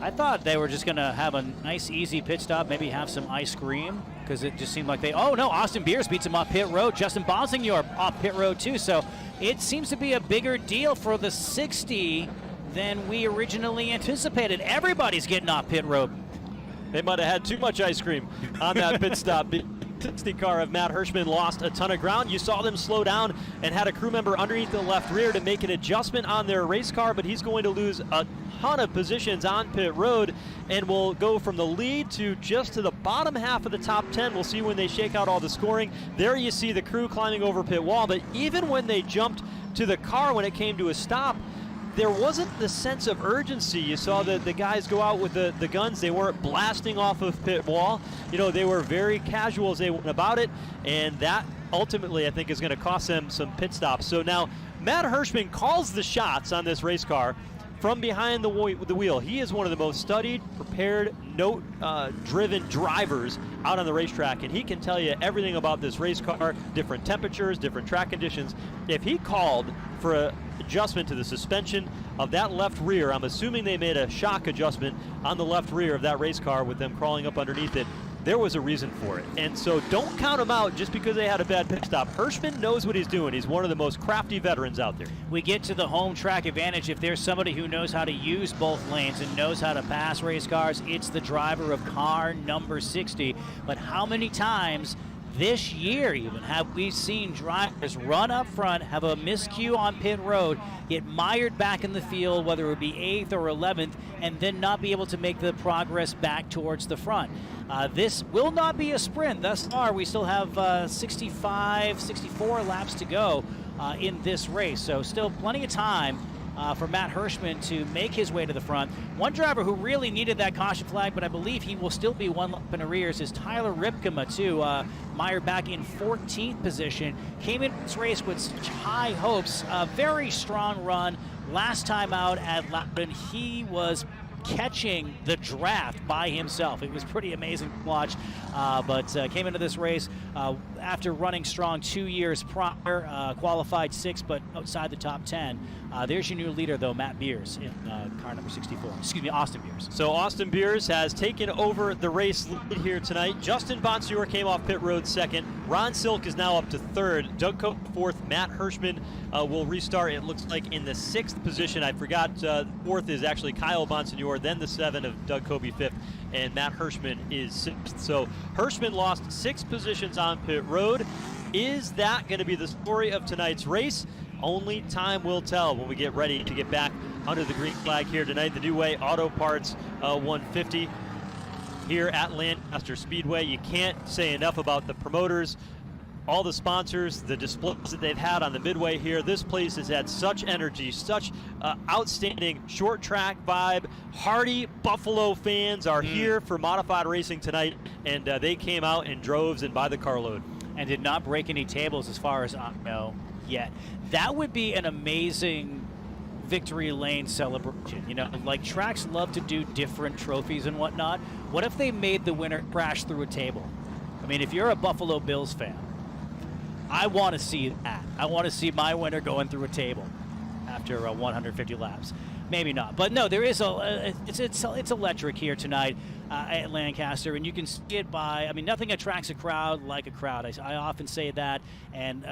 I thought they were just going to have a nice, easy pit stop, maybe have some ice cream, because it just seemed like they, oh no, Austin Beers beats him off pit road. Justin Bonsignor off pit road too. So it seems to be a bigger deal for the 60 than we originally anticipated. Everybody's getting off pit road. They might have had too much ice cream on that pit stop. 60 car of Matt Hirschman lost a ton of ground. You saw them slow down and had a crew member underneath the left rear to make an adjustment on their race car, but he's going to lose a ton of positions on pit road and will go from the lead to just to the bottom half of the top 10. We'll see when they shake out all the scoring. There you see the crew climbing over pit wall, but even when they jumped to the car when it came to a stop, there wasn't the sense of urgency. You saw the guys go out with the guns. They weren't blasting off of pit wall. You know, they were very casual as they went about it, and that ultimately I think is going to cost them some pit stops. So now Matt Hirschman calls the shots on this race car from behind the wheel. He is one of the most studied, prepared, note-driven drivers out on the racetrack, and he can tell you everything about this race car, different temperatures, different track conditions. If he called for an adjustment to the suspension of that left rear, I'm assuming they made a shock adjustment on the left rear of that race car with them crawling up underneath it, there was a reason for it. And so don't count him out just because they had a bad pit stop. Hirschman knows what he's doing. He's one of the most crafty veterans out there. We get to the home track advantage. If there's somebody who knows how to use both lanes and knows how to pass race cars, it's the driver of car number 60. But how many times this year even have we seen drivers run up front, have a miscue on pit road, get mired back in the field, whether it be 8th or 11th, and then not be able to make the progress back towards the front? This will not be a sprint. Thus far, we still have 65, 64 laps to go in this race. So still plenty of time for Matt Hirschman to make his way to the front. One driver who really needed that caution flag, but I believe he will still be one lap in arrears, is Tyler Ripkema, too. Mired back in 14th position. Came in this race with such high hopes. A very strong run. Last time out at Loudon, he was catching the draft by himself. It was pretty amazing to watch, but came into this race after running strong 2 years prior, qualified 6th, but outside the top 10. There's your new leader, though, Matt Beers in car number 64. Excuse me, Austin Beers. So Austin Beers has taken over the race lead here tonight. Justin Bonsignor came off pit road 2nd. Ron Silk is now up to 3rd. Doug Cope 4th. Matt Hirschman will restart, it looks like, in the 6th position. I forgot 4th is actually Kyle Bonsignor, then the 7 of Doug Cope 5th, and Matt Hirschman is 6th. So Hirschman lost 6 positions on pit road. Is that going to be the story of tonight's race? Only time will tell when we get ready to get back under the green flag here tonight. The New Way Auto Parts 150 here at Lancaster Speedway. You can't say enough about the promoters, all the sponsors, the displays that they've had on the midway here. This place has had such energy, such outstanding short track vibe. Hardy Buffalo fans are here for modified racing tonight, and they came out in droves and by the carload. And did not break any tables as far as I know yet. That would be an amazing victory lane celebration. You know, like tracks love to do different trophies and whatnot. What if they made the winner crash through a table? I mean, if you're a Buffalo Bills fan, I want to see that. I want to see my winner going through a table after 150 laps. Maybe not, but no, there is it's electric here tonight at Lancaster, and you can see it by, I mean, nothing attracts a crowd like a crowd. I often say that, and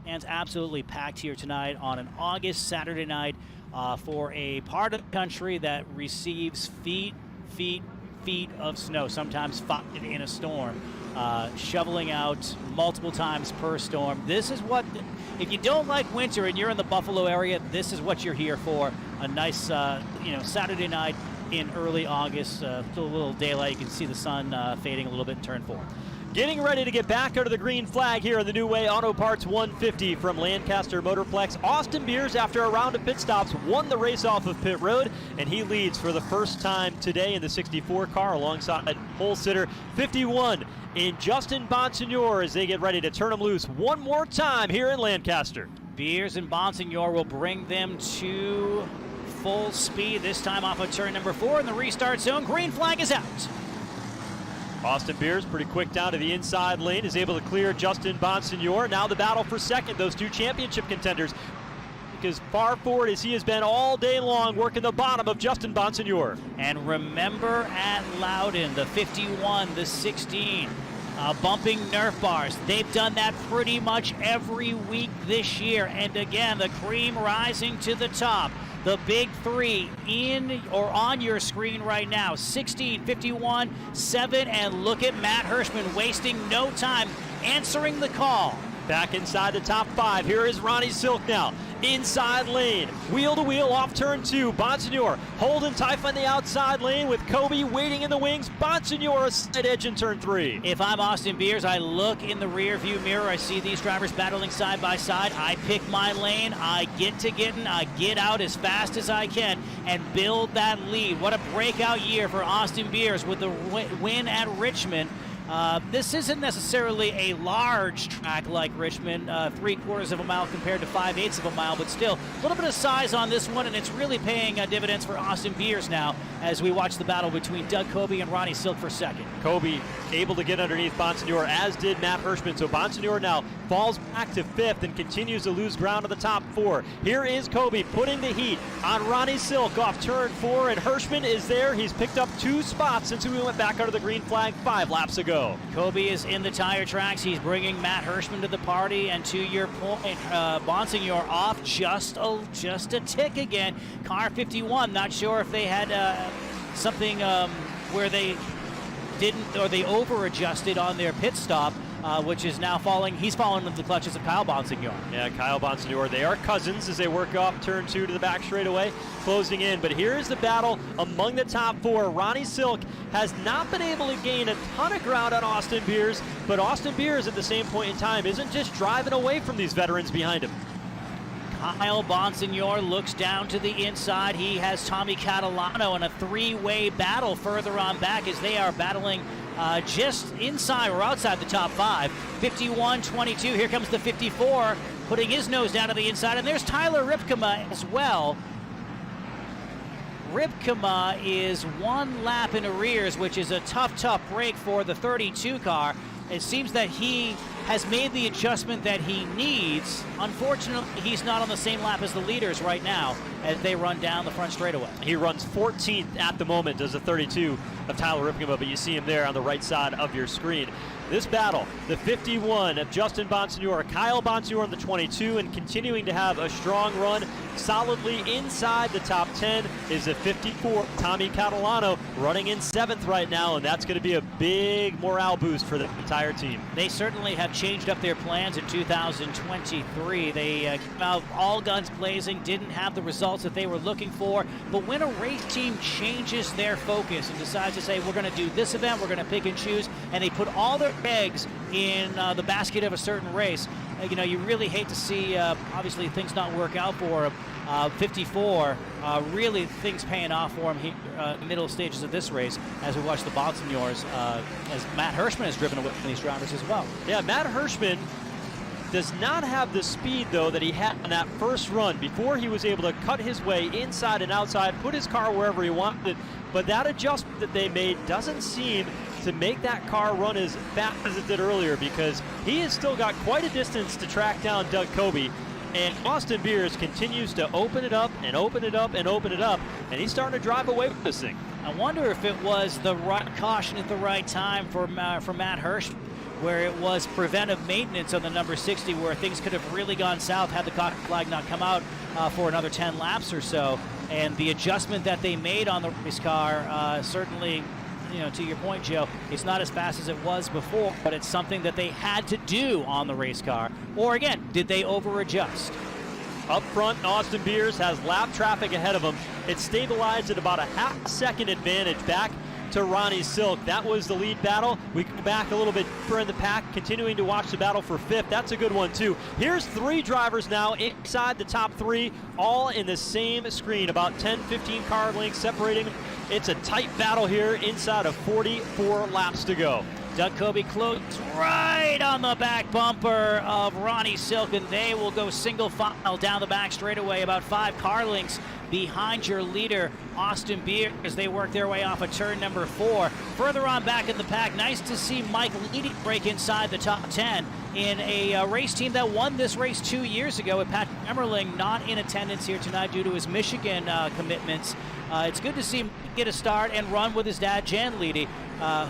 fans absolutely packed here tonight on an August Saturday night for a part of the country that receives feet of snow, sometimes 5 in a storm. Shoveling out multiple times per storm. This is what, if you don't like winter and you're in the Buffalo area, this is what you're here for. A nice, Saturday night in early August. Still a little daylight. You can see the sun fading a little bit in turn 4. Getting ready to get back under the green flag here in the New Way Auto Parts 150 from Lancaster Motorplex. Austin Beers, after a round of pit stops, won the race off of pit road, and he leads for the first time today in the 64 car alongside pole sitter 51 in Justin Bonsignor as they get ready to turn him loose one more time here in Lancaster. Beers and Bonsignor will bring them to full speed, this time off of turn number 4 in the restart zone. Green flag is out. Austin Beers pretty quick down to the inside lane, is able to clear Justin Bonsignor. Now the battle for second, those two championship contenders. As far forward as he has been all day long, working the bottom of Justin Bonsignor. And remember at Loudon, the 51, the 16, bumping Nerf bars. They've done that pretty much every week this year. And again, the cream rising to the top. The big three in or on your screen right now. 16, 51, 7, and look at Matt Hirschman wasting no time answering the call. Back inside the top 5. Here is Ronnie Silk now. Inside lane, wheel to wheel off turn 2. Bonsignor holding tight on the outside lane with Kobe waiting in the wings. Bonsignor a side edge in turn 3. If I'm Austin Beers, I look in the rear view mirror. I see these drivers battling side by side. I pick my lane. I get to getting. I get out as fast as I can and build that lead. What a breakout year for Austin Beers with the win at Richmond. This isn't necessarily a large track like Richmond, 3/4 of a mile compared to 5/8 of a mile, but still a little bit of size on this one, and it's really paying dividends for Austin Beers now as we watch the battle between Doug Kobe and Ronnie Silk for second. Kobe able to get underneath Bonsignor, as did Matt Hirschman. So Bonsignor now falls back to 5th and continues to lose ground to the top 4. Here is Kobe putting the heat on Ronnie Silk off turn 4, and Hirschman is there. He's picked up 2 spots since we went back under the green flag 5 laps ago. Kobe is in the tire tracks. He's bringing Matt Hirschman to the party, and to your point, Bonsignor off just a tick again. Car 51, not sure if they had something where they didn't, or they over-adjusted on their pit stop, which is now he's falling into the clutches of Kyle Bonsignor. Yeah, Kyle Bonsignor, they are cousins as they work off turn 2 to the back straightaway, closing in. But here's the battle among the top 4. Ronnie Silk has not been able to gain a ton of ground on Austin Beers, but Austin Beers at the same point in time isn't just driving away from these veterans behind him. Kyle Bonsignor looks down to the inside. He has Tommy Catalano in a 3-way battle further on back as they are battling just inside or outside the top 5. 51, 22, here comes the 54, putting his nose down to the inside, and there's Tyler Ripkema as well. Ripkema is 1 lap in arrears, which is a tough break for the 32 car. It seems that he has made the adjustment that he needs. Unfortunately, he's not on the same lap as the leaders right now as they run down the front straightaway. He runs 14th at the moment, does the 32 of Tyler Ripkema, but you see him there on the right side of your screen. This battle, the 51 of Justin Bonsignor, Kyle Bonsignor in the 22, and continuing to have a strong run solidly inside the top 10 is the 54, Tommy Catalano, running in 7th right now, and that's going to be a big morale boost for the entire team. They certainly have changed up their plans in 2023. They came out all guns blazing, didn't have the results that they were looking for, but when a race team changes their focus and decides to say, we're going to do this event, we're going to pick and choose, and they put all their eggs in the basket of a certain race, you really hate to see, obviously, things not work out for him. 54, really things paying off for him here, middle stages of this race as we watch the Bonsignors, as Matt Hirschman has driven away from these drivers as well. Yeah, Matt Hirschman does not have the speed, though, that he had on that first run before he was able to cut his way inside and outside, put his car wherever he wanted. But that adjustment that they made doesn't seem to make that car run as fast as it did earlier, because he has still got quite a distance to track down Doug Kobe. And Austin Beers continues to open it up and open it up and open it up, and he's starting to drive away with this thing. I wonder if it was the right caution at the right time for Matt Hirsch, where it was preventive maintenance on the number 60, where things could have really gone south had the caution flag not come out for another 10 laps or so. And the adjustment that they made on the race car certainly, to your point, Joe, it's not as fast as it was before, but it's something that they had to do on the race car. Or again, did they over-adjust? Up front, Austin Beers has lap traffic ahead of him. It's stabilized at about a half-second advantage back to Ronnie Silk. That was the lead battle. We go back a little bit deeper in the pack, continuing to watch the battle for 5th. That's a good one too. Here's 3 drivers now inside the top 3, all in the same screen, about 10-15 car lengths separating. It's a tight battle here inside of 44 laps to go. Doug Kobe close right on the back bumper of Ronnie Silk, and they will go single file down the back straightaway, about 5 car lengths behind your leader, Austin Beer, as they work their way off of turn number 4. Further on back in the pack, nice to see Mike Leedy break inside the top 10 in a race team that won this race 2 years ago, with Pat Emmerling not in attendance here tonight due to his Michigan commitments. It's good to see him get a start and run with his dad, Jan Leedy,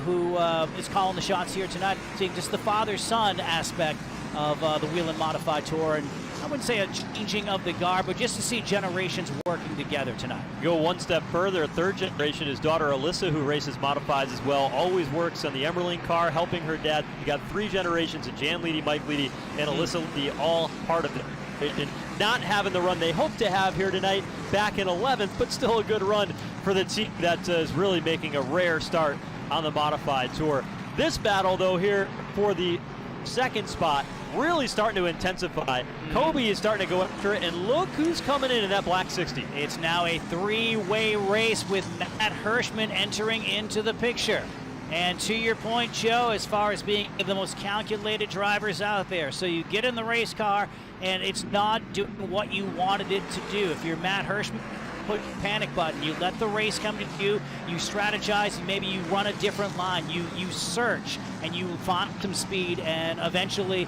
who is calling the shots here tonight, seeing just the father-son aspect of the Whelen Modified Tour. And I wouldn't say a changing of the guard, but just to see generations working together tonight. Go one step further, 3rd generation, his daughter Alyssa, who races modifieds as well, always works on the Emmerling car, helping her dad. You got 3 generations of Jan Leedy, Mike Leedy, and Alyssa Leedy, all part of it. And not having the run they hope to have here tonight, back in 11th, but still a good run for the team that is really making a rare start on the modified tour. This battle, though, here for the 2nd spot, really starting to intensify. Kobe is starting to go after it, and look who's coming in that black 60. It's now a 3-way race with Matt Hirschman entering into the picture. And to your point, Joe, as far as being the most calculated drivers out there, so you get in the race car and it's not doing what you wanted it to do. If you're Matt Hirschman, put the panic button. You let the race come to you. You strategize, and maybe you run a different line. You search and you find some speed, and eventually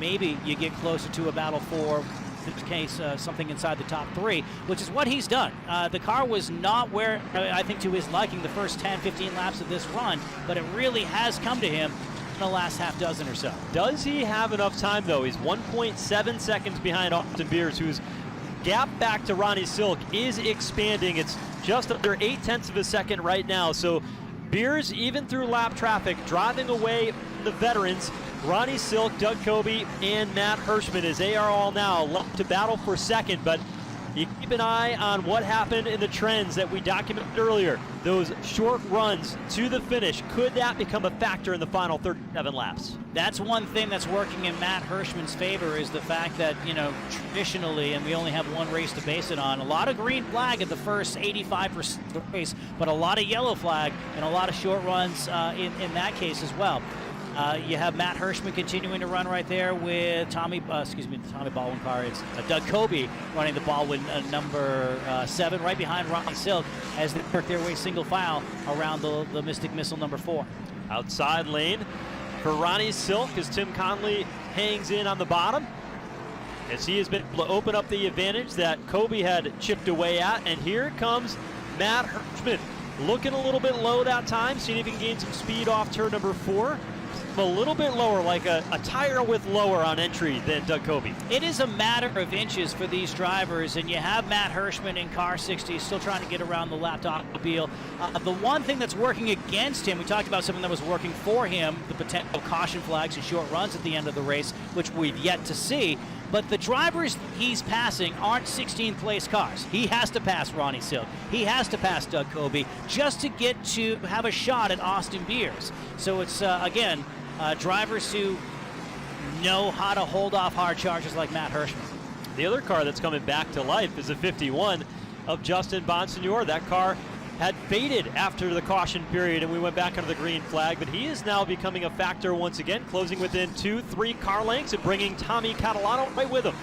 maybe you get closer to a battle for, in this case, something inside the top 3, which is what he's done. The car was not where, I think, to his liking the first 10-15 laps of this run, but it really has come to him in the last half dozen or so. Does he have enough time, though? He's 1.7 seconds behind Austin Beers, whose gap back to Ronnie Silk is expanding. It's just under 0.8 of a second right now. So Beers, even through lap traffic, driving away the veterans. Ronnie Silk, Doug Kobe, and Matt Hirschman, as they are all now left to battle for 2nd. But you keep an eye on what happened in the trends that we documented earlier. Those short runs to the finish. Could that become a factor in the final 37 laps? That's one thing that's working in Matt Hirschman's favor, is the fact that, you know, traditionally, and we only have one race to base it on, a lot of green flag at the first 85% of the race, but a lot of yellow flag and a lot of short runs in that case as well. You have Matt Hirschman continuing to run right there with Tommy Baldwin car. It's Doug Kobe running the Baldwin number 7 right behind Ronnie Silk as they work their way single file around the Mystic Missile number 4. Outside lane for Ronnie Silk as Tim Conley hangs in on the bottom, as he has been able to open up the advantage that Kobe had chipped away at. And here comes Matt Hirschman, looking a little bit low that time, seeing if he can gain some speed off turn number 4. A little bit lower, like a tire width lower on entry than Doug Kobe. It is a matter of inches for these drivers, and you have Matt Hirschman in car 60 still trying to get around the lapped automobile. The one thing that's working against him, we talked about something that was working for him, the potential caution flags and short runs at the end of the race, which we've yet to see. But the drivers he's passing aren't 16th place cars. He has to pass Ronnie Silk. He has to pass Doug Kobe just to get to have a shot at Austin Beers. So it's, again, drivers who know how to hold off hard charges like Matt Hirschman. The other car that's coming back to life is a 51 of Justin Bonsignor. That car had faded after the caution period, and we went back under the green flag, but he is now becoming a factor once again, closing within 2-3 car lengths and bringing Tommy Catalano right with him.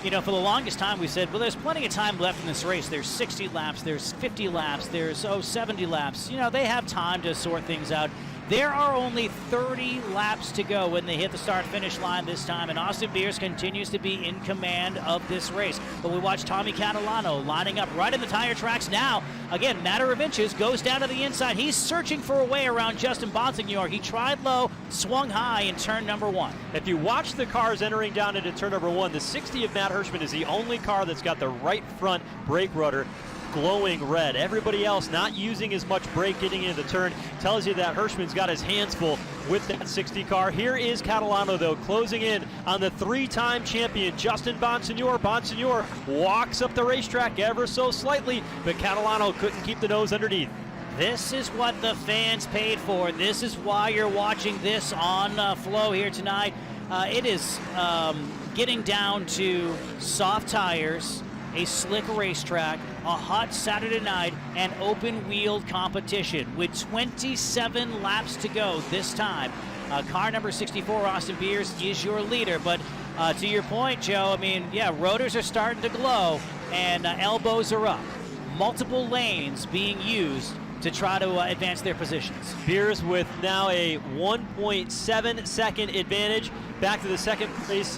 You know, for the longest time we said, well, there's plenty of time left in this race. There's 60 laps, there's 50 laps, there's 70 laps. You know, they have time to sort things out. There are only 30 laps to go when they hit the start-finish line this time, and Austin Beers continues to be in command of this race. But we watch Tommy Catalano lining up right in the tire tracks now. Again, matter of inches, goes down to the inside. He's searching for a way around Justin Bonsignor. He tried low, swung high in turn number 1. If you watch the cars entering down into turn number 1, the 60 of Matt Hirschman is the only car that's got the right front brake rudder glowing red. Everybody else not using as much brake getting into the turn. Tells you that Hirschman's got his hands full with that 60 car. Here is Catalano, though, closing in on the 3-time champion, Justin Bonsignor. Bonsignor walks up the racetrack ever so slightly, but Catalano couldn't keep the nose underneath. This is what the fans paid for. This is why you're watching this on Flow here tonight. It is getting down to soft tires, a slick racetrack, a hot Saturday night, and open-wheeled competition with 27 laps to go this time. Car number 64, Austin Beers, is your leader. But to your point, Joe, I mean, yeah, rotors are starting to glow and elbows are up. Multiple lanes being used to try to advance their positions. Beers with now a 1.7 second advantage. Back to the second place,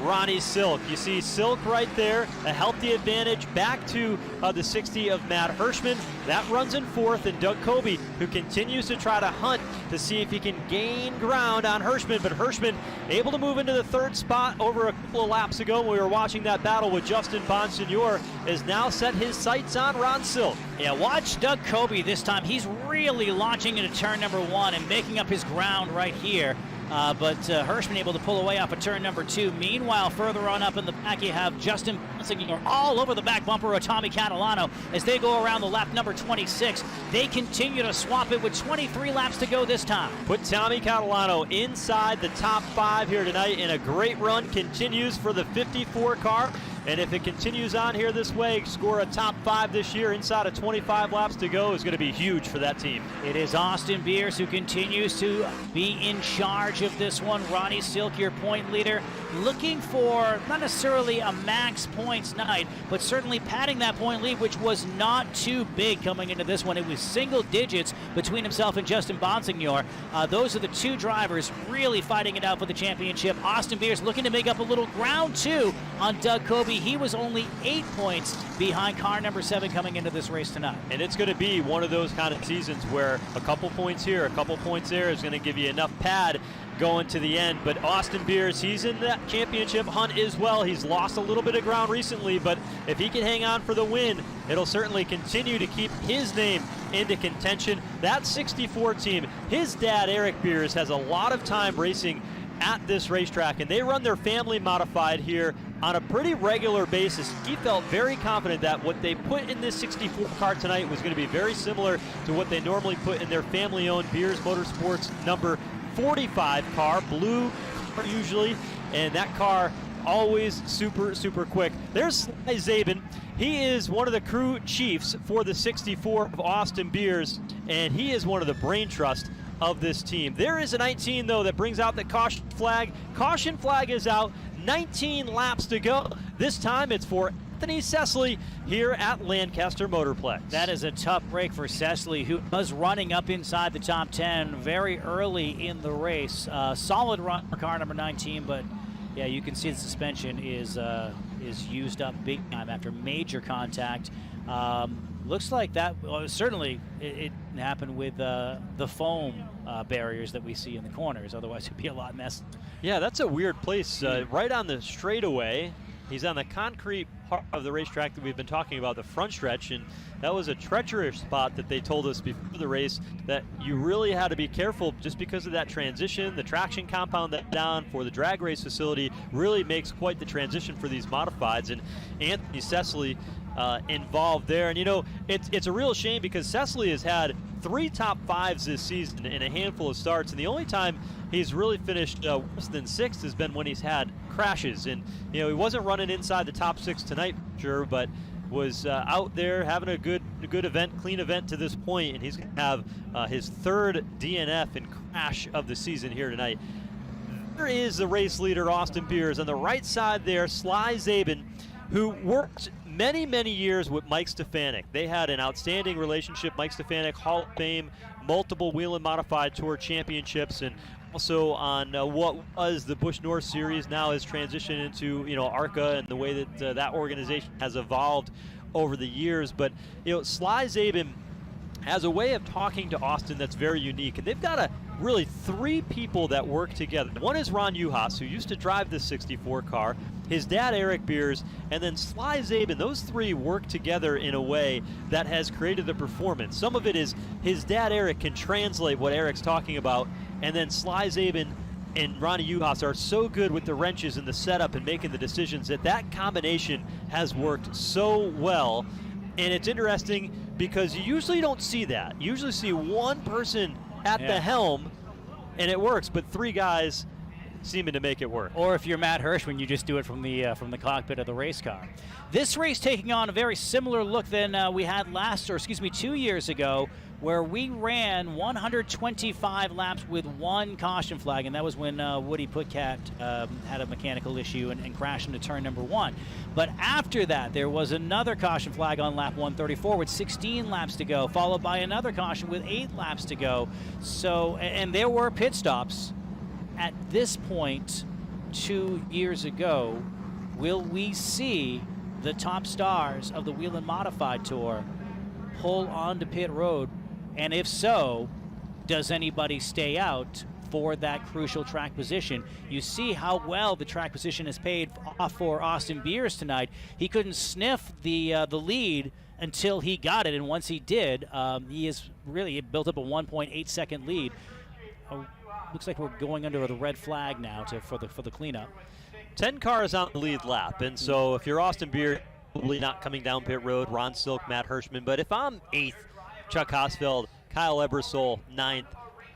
Ronnie Silk. You see Silk right there, a healthy advantage back to the 60 of Matt Hirschman. That runs in fourth, and Doug Kobe, who continues to try to hunt to see if he can gain ground on Hirschman, but Hirschman able to move into the third spot over a couple of laps ago when we were watching that battle with Justin Bonsignor, has now set his sights on Ron Silk. Yeah, watch Doug Kobe this time. He's really launching into turn number 1 and making up his ground right here. But Hirschman able to pull away off of turn number 2. Meanwhile, further on up in the back, you have Justin Bonsignor all over the back bumper of Tommy Catalano as they go around the lap number 26. They continue to swap it with 23 laps to go this time. Put Tommy Catalano inside the top 5 here tonight, and a great run continues for the 54 car. And if it continues on here this way, score a top 5 this year inside of 25 laps to go is going to be huge for that team. It is Austin Beers who continues to be in charge of this one. Ronnie Silk, your point leader, looking for not necessarily a max points night, but certainly padding that point lead, which was not too big coming into this one. It was single digits between himself and Justin Bonsignor. Those are the two drivers really fighting it out for the championship. Austin Beers looking to make up a little ground too on Doug Kobe. He was only 8 points behind car number 7 coming into this race tonight. And it's going to be one of those kind of seasons where a couple points here, a couple points there is going to give you enough pad going to the end. But Austin Beers, he's in that championship hunt as well. He's lost a little bit of ground recently, but if he can hang on for the win, it'll certainly continue to keep his name into contention. That 64 team, his dad, Eric Beers, has a lot of time racing at this racetrack, and they run their family modified here on a pretty regular basis. He felt very confident that what they put in this 64 car tonight was going to be very similar to what they normally put in their family-owned Beers Motorsports number 45 car, blue car usually, and that car always super quick. There's Sly Zabin. He is one of the crew chiefs for the 64 of Austin Beers, and he is one of the brain trust of this team. There is a 19 though that brings out the caution flag. Caution flag is out. 19 laps to go. This time it's for Anthony Cecily here at Lancaster Motorplex. That is a tough break for Cecily, who was running up inside the top 10 very early in the race. Solid run for car number 19, but yeah, you can see the suspension is used up big time after major contact. Looks like that, well, certainly it happened with the foam barriers that we see in the corners. Otherwise, it'd be a lot messy. Yeah, that's a weird place. Right on the straightaway. He's on the concrete part of the racetrack that we've been talking about, the front stretch, and that was a treacherous spot that they told us before the race that you really had to be careful just because of that transition. The traction compound that down for the drag race facility really makes quite the transition for these modifieds, and Anthony Cecily involved there. And you know, it's a real shame because Cecily has had 3 top 5s this season in a handful of starts, and the only time he's really finished worse than 6th has been when he's had crashes. And you know, he wasn't running inside the top 6 tonight, sure, but was out there having a good event, clean event to this point, and he's going to have his 3rd DNF and crash of the season here tonight. There is the race leader, Austin Beers. On the right side there, Sly Zabin, who worked many years with Mike Stefanik. They had an outstanding relationship. Mike Stefanik, Hall of Fame, multiple Whelen Modified Tour championships, and also on what was the Busch North Series now has transitioned into, you know, ARCA and the way that that organization has evolved over the years. But you know, Sly Zabin has a way of talking to Austin that's very unique, and they've got really 3 people that work together. One is Ron Uhas, who used to drive the 64 car, his dad Eric Beers, and then Sly Zabin. Those 3 work together in a way that has created the performance. Some of it is his dad Eric can translate what Eric's talking about, and then Sly Zabin and Ronnie Uhas are so good with the wrenches and the setup and making the decisions that combination has worked so well. And it's interesting because you usually don't see that. You usually see one person at the helm, and it works, but 3 guys seeming to make it work. Or if you're Matt Hirschman, you just do it from the cockpit of the race car. This race taking on a very similar look than we had 2 years ago, where we ran 125 laps with 1 caution flag, and that was when Woody Putcat had a mechanical issue and crashed into turn number 1. But after that, there was another caution flag on lap 134 with 16 laps to go, followed by another caution with 8 laps to go. So, and there were pit stops. At this point, 2 years ago, will we see the top stars of the Whelen Modified Tour pull onto pit road? And if so, does anybody stay out for that crucial track position? You see how well the track position is paid off for Austin Beers tonight. He couldn't sniff the lead until he got it, and once he did, he has really built up a 1.8 second lead. Looks like we're going under the red flag now for the cleanup. 10 cars on the lead lap, and so if you're Austin Beer, probably not coming down pit road, Ron Silk, Matt Hirschman, but if I'm 8th, Chuck Hosfeld, Kyle Ebersole, 9th,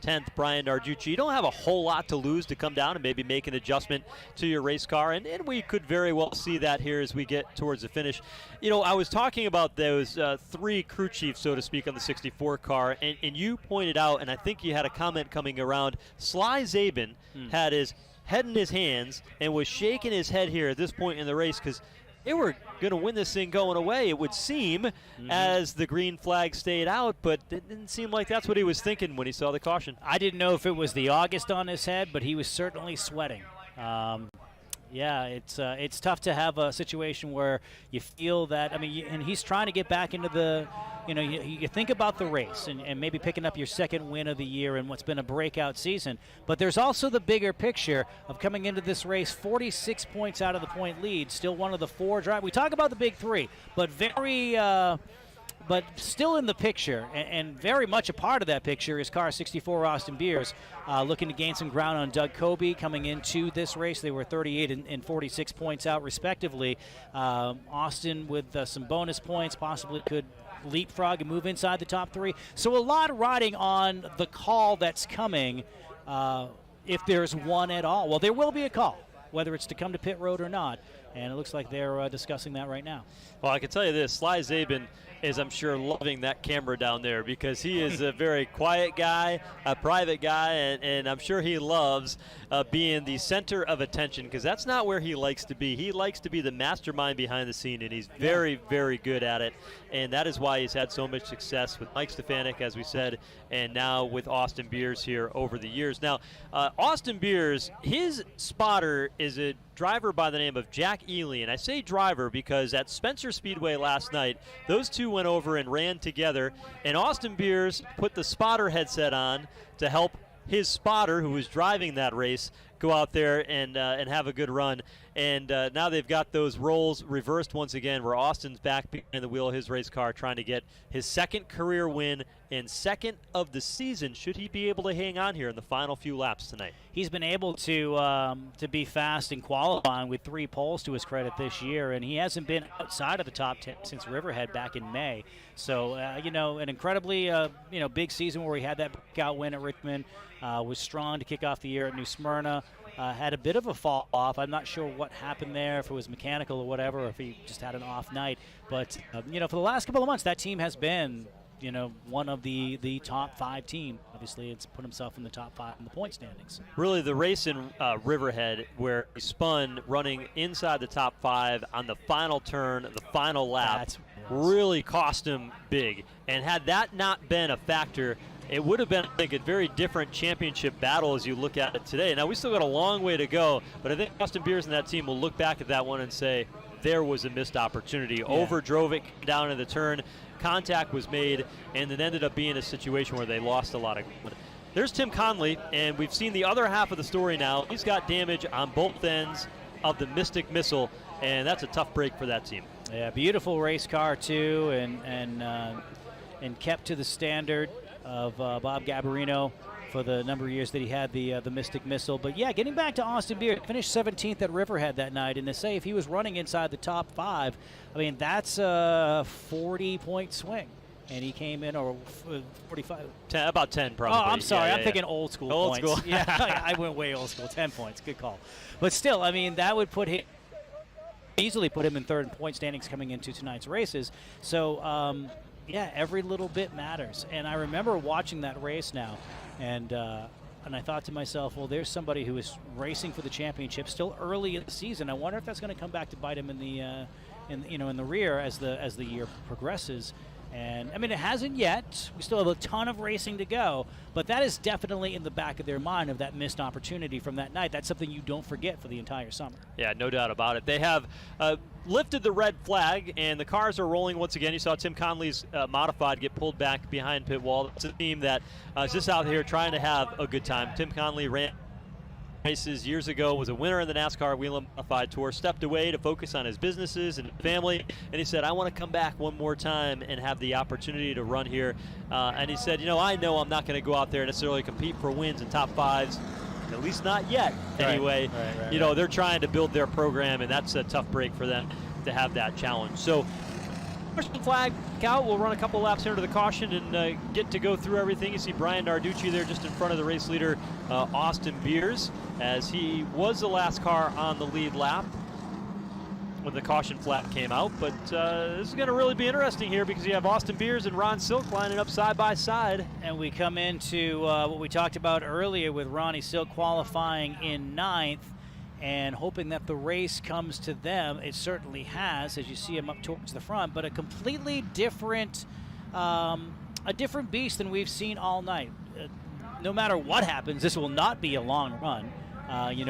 10th, Brian Narducci, you don't have a whole lot to lose to come down and maybe make an adjustment to your race car, and we could very well see that here as we get towards the finish. You know, I was talking about those 3 crew chiefs, so to speak, on the 64 car, and you pointed out, and I think you had a comment coming around, Sly Zabin had his head in his hands and was shaking his head here at this point in the race because they were going to win this thing going away, it would seem, as the green flag stayed out, but it didn't seem like that's what he was thinking when he saw the caution. I didn't know if it was the August on his head, but he was certainly sweating. Yeah, it's tough to have a situation where you feel that, I mean, and he's trying to get back into the, you know, you think about the race and maybe picking up your 2nd win of the year in what's been a breakout season, but there's also the bigger picture of coming into this race 46 points out of the point lead, still one of the 4 drivers. We talk about the big 3, but but still in the picture, and very much a part of that picture is car 64 Austin Beers, looking to gain some ground on Doug Coby coming into this race. They were 38 and 46 points out respectively. Austin with some bonus points, possibly could leapfrog and move inside the top 3. So a lot riding on the call that's coming, if there's one at all. Well, there will be a call, whether it's to come to pit road or not, and it looks like they're discussing that right now. Well, I can tell you this, Sly Zabin is, I'm sure, loving that camera down there because he is a very quiet guy, a private guy, and I'm sure he loves being the center of attention because that's not where he likes to be. He likes to be the mastermind behind the scene, and he's very, very good at it, and that is why he's had so much success with Mike Stefanik, as we said, and now with Austin Beers here over the years. Now, Austin Beers, his spotter is a driver by the name of Jack Ely, and I say driver because at Spencer Speedway last night, those two went over and ran together, and Austin Beers put the spotter headset on to help his spotter, who was driving that race, go out there and have a good run. And now they've got those roles reversed once again, where Austin's back behind the wheel of his race car trying to get his 2nd career win and 2nd of the season, should he be able to hang on here in the final few laps tonight. He's been able to be fast in qualifying with 3 poles to his credit this year, and he hasn't been outside of the top 10 since Riverhead back in May. So, you know, an incredibly, you know, big season where he had that breakout win at Richmond, was strong to kick off the year at New Smyrna. Had a bit of a fall off. I'm not sure what happened there, if it was mechanical or whatever, or if he just had an off night. But, you know, for the last couple of months, that team has been, you know, one of the top 5 team. Obviously, it's put himself in the top 5 in the point standings. Really, the race in Riverhead where he spun running inside the top 5 on the final turn, the final lap, really cost him big. And had that not been a factor, it would have been, I think, a very different championship battle as you look at it today. Now, we still got a long way to go, but I think Austin Beers and that team will look back at that one and say, there was a missed opportunity. Overdrove it down in the turn, contact was made, and it ended up being a situation where they lost a lot of ground. There's Tim Conley, and we've seen the other half of the story now. He's got damage on both ends of the Mystic Missile, and that's a tough break for that team. Yeah, beautiful race car, too, and kept to the standard of Bob Gabarino for the number of years that he had the Mystic Missile. But yeah, getting back to Austin Beers, finished 17th at Riverhead that night, and to say if he was running inside the top 5, I mean, that's a 40-point swing. And he came in, or 45. About 10, probably. Oh, I'm sorry. Yeah, I'm thinking old school old points. School. Yeah, I went way old school. 10 points. Good call. But still, I mean, that would put him, easily put him in third in point standings coming into tonight's races. So, yeah, every little bit matters. And I remember watching that race now, and I thought to myself, well, there's somebody who is racing for the championship still early in the season. I wonder if that's going to come back to bite him in the, in the rear as the year progresses. And I mean, it hasn't yet. We still have a ton of racing to go, but that is definitely in the back of their mind of that missed opportunity from that night. That's something you don't forget for the entire summer. Yeah, no doubt about it. They have lifted the red flag, and the cars are rolling once again. You saw Tim Conley's modified get pulled back behind pit wall. It's a team that is just out here trying to have a good time. Tim Conley ran races years ago, was a winner in the NASCAR Whelen Modified Tour, stepped away to focus on his businesses and family, and he said, I want to come back one more time and have the opportunity to run here. And he said, I know I'm not going to go out there and necessarily compete for wins and top 5s, at least not yet anyway. Right. They're trying to build their program, and that's a tough break for them to have that challenge. So flag out. We'll run a couple laps into the caution and get to go through everything. You see Brian Narducci there just in front of the race leader, Austin Beers, as he was the last car on the lead lap when the caution flag came out. But this is going to really be interesting here because you have Austin Beers and Ron Silk lining up side by side. And we come into what we talked about earlier with Ronnie Silk qualifying in 9th. And hoping that the race comes to them. It certainly has, as you see him up towards the front, but a completely different, a different beast than we've seen all night. No matter what happens, this will not be a long run.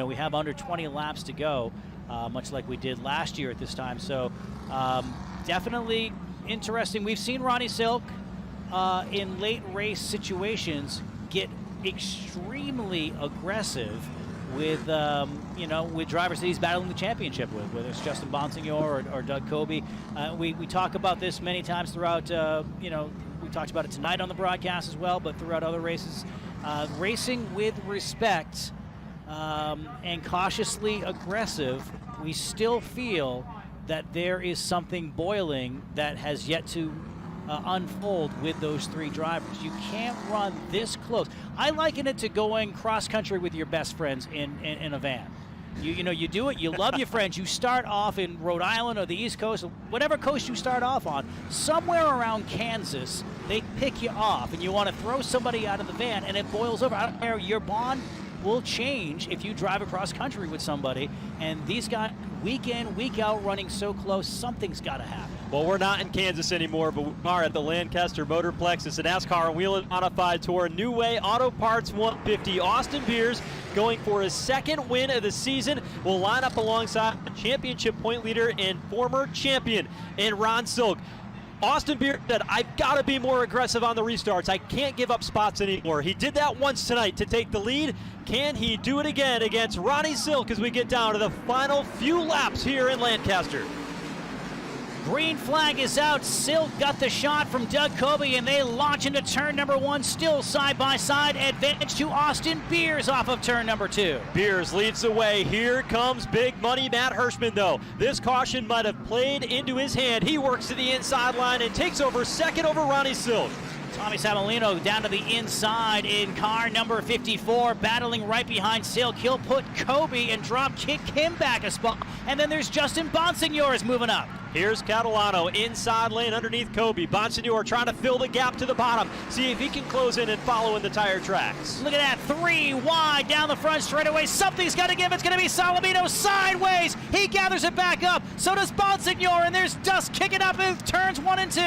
We have under 20 laps to go, much like we did last year at this time. So definitely interesting. We've seen Ronnie Silk in late race situations get extremely aggressive with with drivers that he's battling the championship with, whether it's Justin Bonsignor or Doug Coby. We talk about this many times throughout, we talked about it tonight on the broadcast as well, but throughout other races. Racing with respect and cautiously aggressive, we still feel that there is something boiling that has yet to unfold with those 3 drivers. You can't run this close. I liken it to going cross-country with your best friends in a van. You do it, you love your friends, you start off in Rhode Island or the East Coast, whatever coast you start off on, somewhere around Kansas, they pick you off, and you want to throw somebody out of the van, and it boils over. I don't care, your bond will change if you drive across country with somebody, and these guys, week in, week out, running so close, something's got to happen. Well, we're not in Kansas anymore, but we are at the Lancaster Motorplex. It's a NASCAR Whelen Modified Tour New Way Auto Parts 150. Austin Beers going for his 2nd win of the season. Will line up alongside championship point leader and former champion in Ron Silk. Austin Beers said, I've got to be more aggressive on the restarts. I can't give up spots anymore. He did that once tonight to take the lead. Can he do it again against Ronnie Silk as we get down to the final few laps here in Lancaster? Green flag is out. Silk got the shot from Doug Coby, and they launch into turn number 1, still side by side. Advantage to Austin Beers off of turn number 2. Beers leads the way. Here comes big money Matt Hirschman, though. This caution might have played into his hand. He works to the inside line and takes over 2nd over Ronnie Silk. Tommy Samalino down to the inside in car number 54, battling right behind Silk. He'll put Coby and drop kick him back a spot. And then there's Justin Bonsignor is moving up. Here's Catalano inside lane underneath Coby. Bonsignor trying to fill the gap to the bottom. See if he can close in and follow in the tire tracks. Look at that, 3 wide down the front straightaway. Something's got to give. It's going to be Salamino sideways. He gathers it back up. So does Bonsignor, and there's dust kicking up in turns 1 and 2.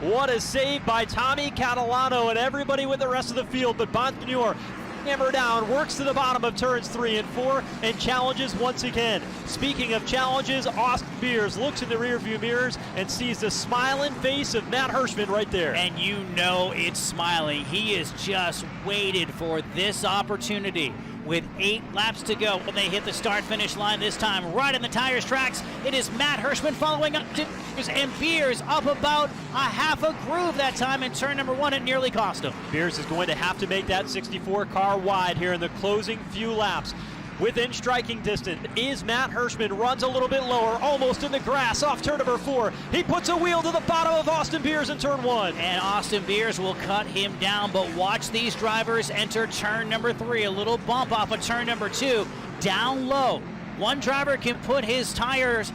What a save by Tommy Catalano and everybody with the rest of the field. But Bonsignor hammer down, works to the bottom of turns 3 and 4, and challenges once again. Speaking of challenges, Austin Beers looks in the rearview mirrors and sees the smiling face of Matt Hirschman right there. And you know it's smiling. He has just waited for this opportunity. With 8 laps to go when they hit the start-finish line this time, right in the tires tracks, it is Matt Hirschman following up to and Beers up about a half a groove that time in turn number 1. It nearly cost him. Beers is going to have to make that 64 car wide here in the closing few laps. Within striking distance is Matt Hirschman, runs a little bit lower, almost in the grass off turn number 4. He puts a wheel to the bottom of Austin Beers in turn 1. And Austin Beers will cut him down, but watch these drivers enter turn number 3. A little bump off of turn number 2, down low. One driver can put his tires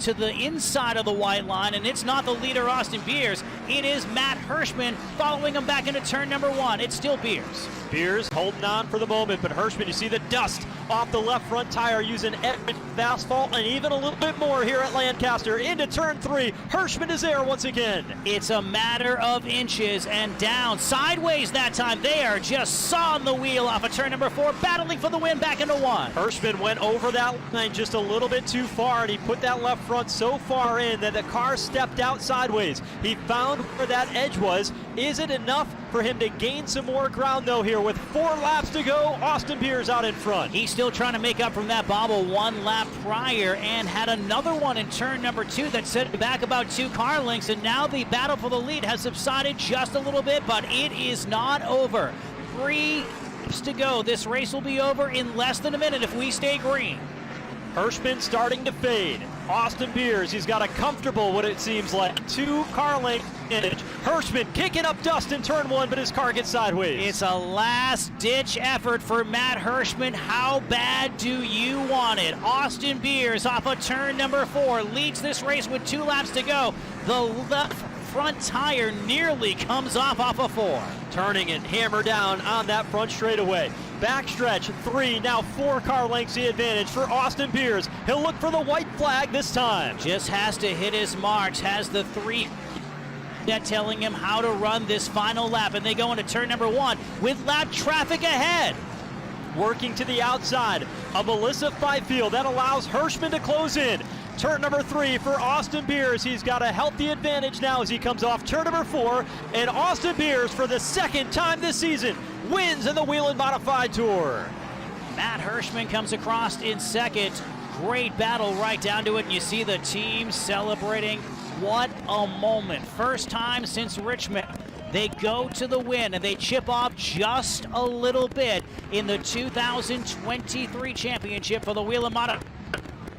to the inside of the white line, and it's not the leader, Austin Beers. It is Matt Hirschman following him back into turn number 1. It's still Beers. Beers holding on for the moment, but Hirschman, you see the dust off the left front tire using asphalt and even a little bit more here at Lancaster. Into turn 3, Hirschman is there once again. It's a matter of inches and down. Sideways that time. They are just sawing the wheel off of turn number 4, battling for the win back into 1. Hirschman went over that line just a little bit too far, and he put that left front so far in that the car stepped out sideways. He found where that edge was. Is it enough for him to gain some more ground, though, here with 4 laps to go? Austin Beers out in front. He's still trying to make up from that bobble 1 lap prior, and had another one in turn number 2 that set it back about 2 car lengths, and now the battle for the lead has subsided just a little bit, but it is not over. 3 laps to go. This race will be over in less than a minute if we stay green. Hirschman starting to fade. Austin Beers, he's got a comfortable, what it seems like, 2 car length advantage. Hirschman kicking up dust in turn 1, but his car gets sideways. It's a last-ditch effort for Matt Hirschman. How bad do you want it? Austin Beers off of turn number 4 leads this race with 2 laps to go. The left front tire nearly comes off of 4. Turning and hammer down on that front straightaway. Backstretch 3, now 4 car lengths the advantage for Austin Beers. He'll look for the white flag this time. Just has to hit his marks, has the 3 that telling him how to run this final lap, and they go into turn number 1 with lap traffic ahead. Working to the outside, a Melissa Fifield that allows Hirschman to close in. Turn number 3 for Austin Beers. He's got a healthy advantage now as he comes off turn number 4. And Austin Beers, for the 2nd time this season, wins in the Whelen Modified Tour. Matt Hirschman comes across in 2nd. Great battle right down to it. And you see the team celebrating. What a moment. First time since Richmond. They go to the win, and they chip off just a little bit in the 2023 championship for the Whelen Modified.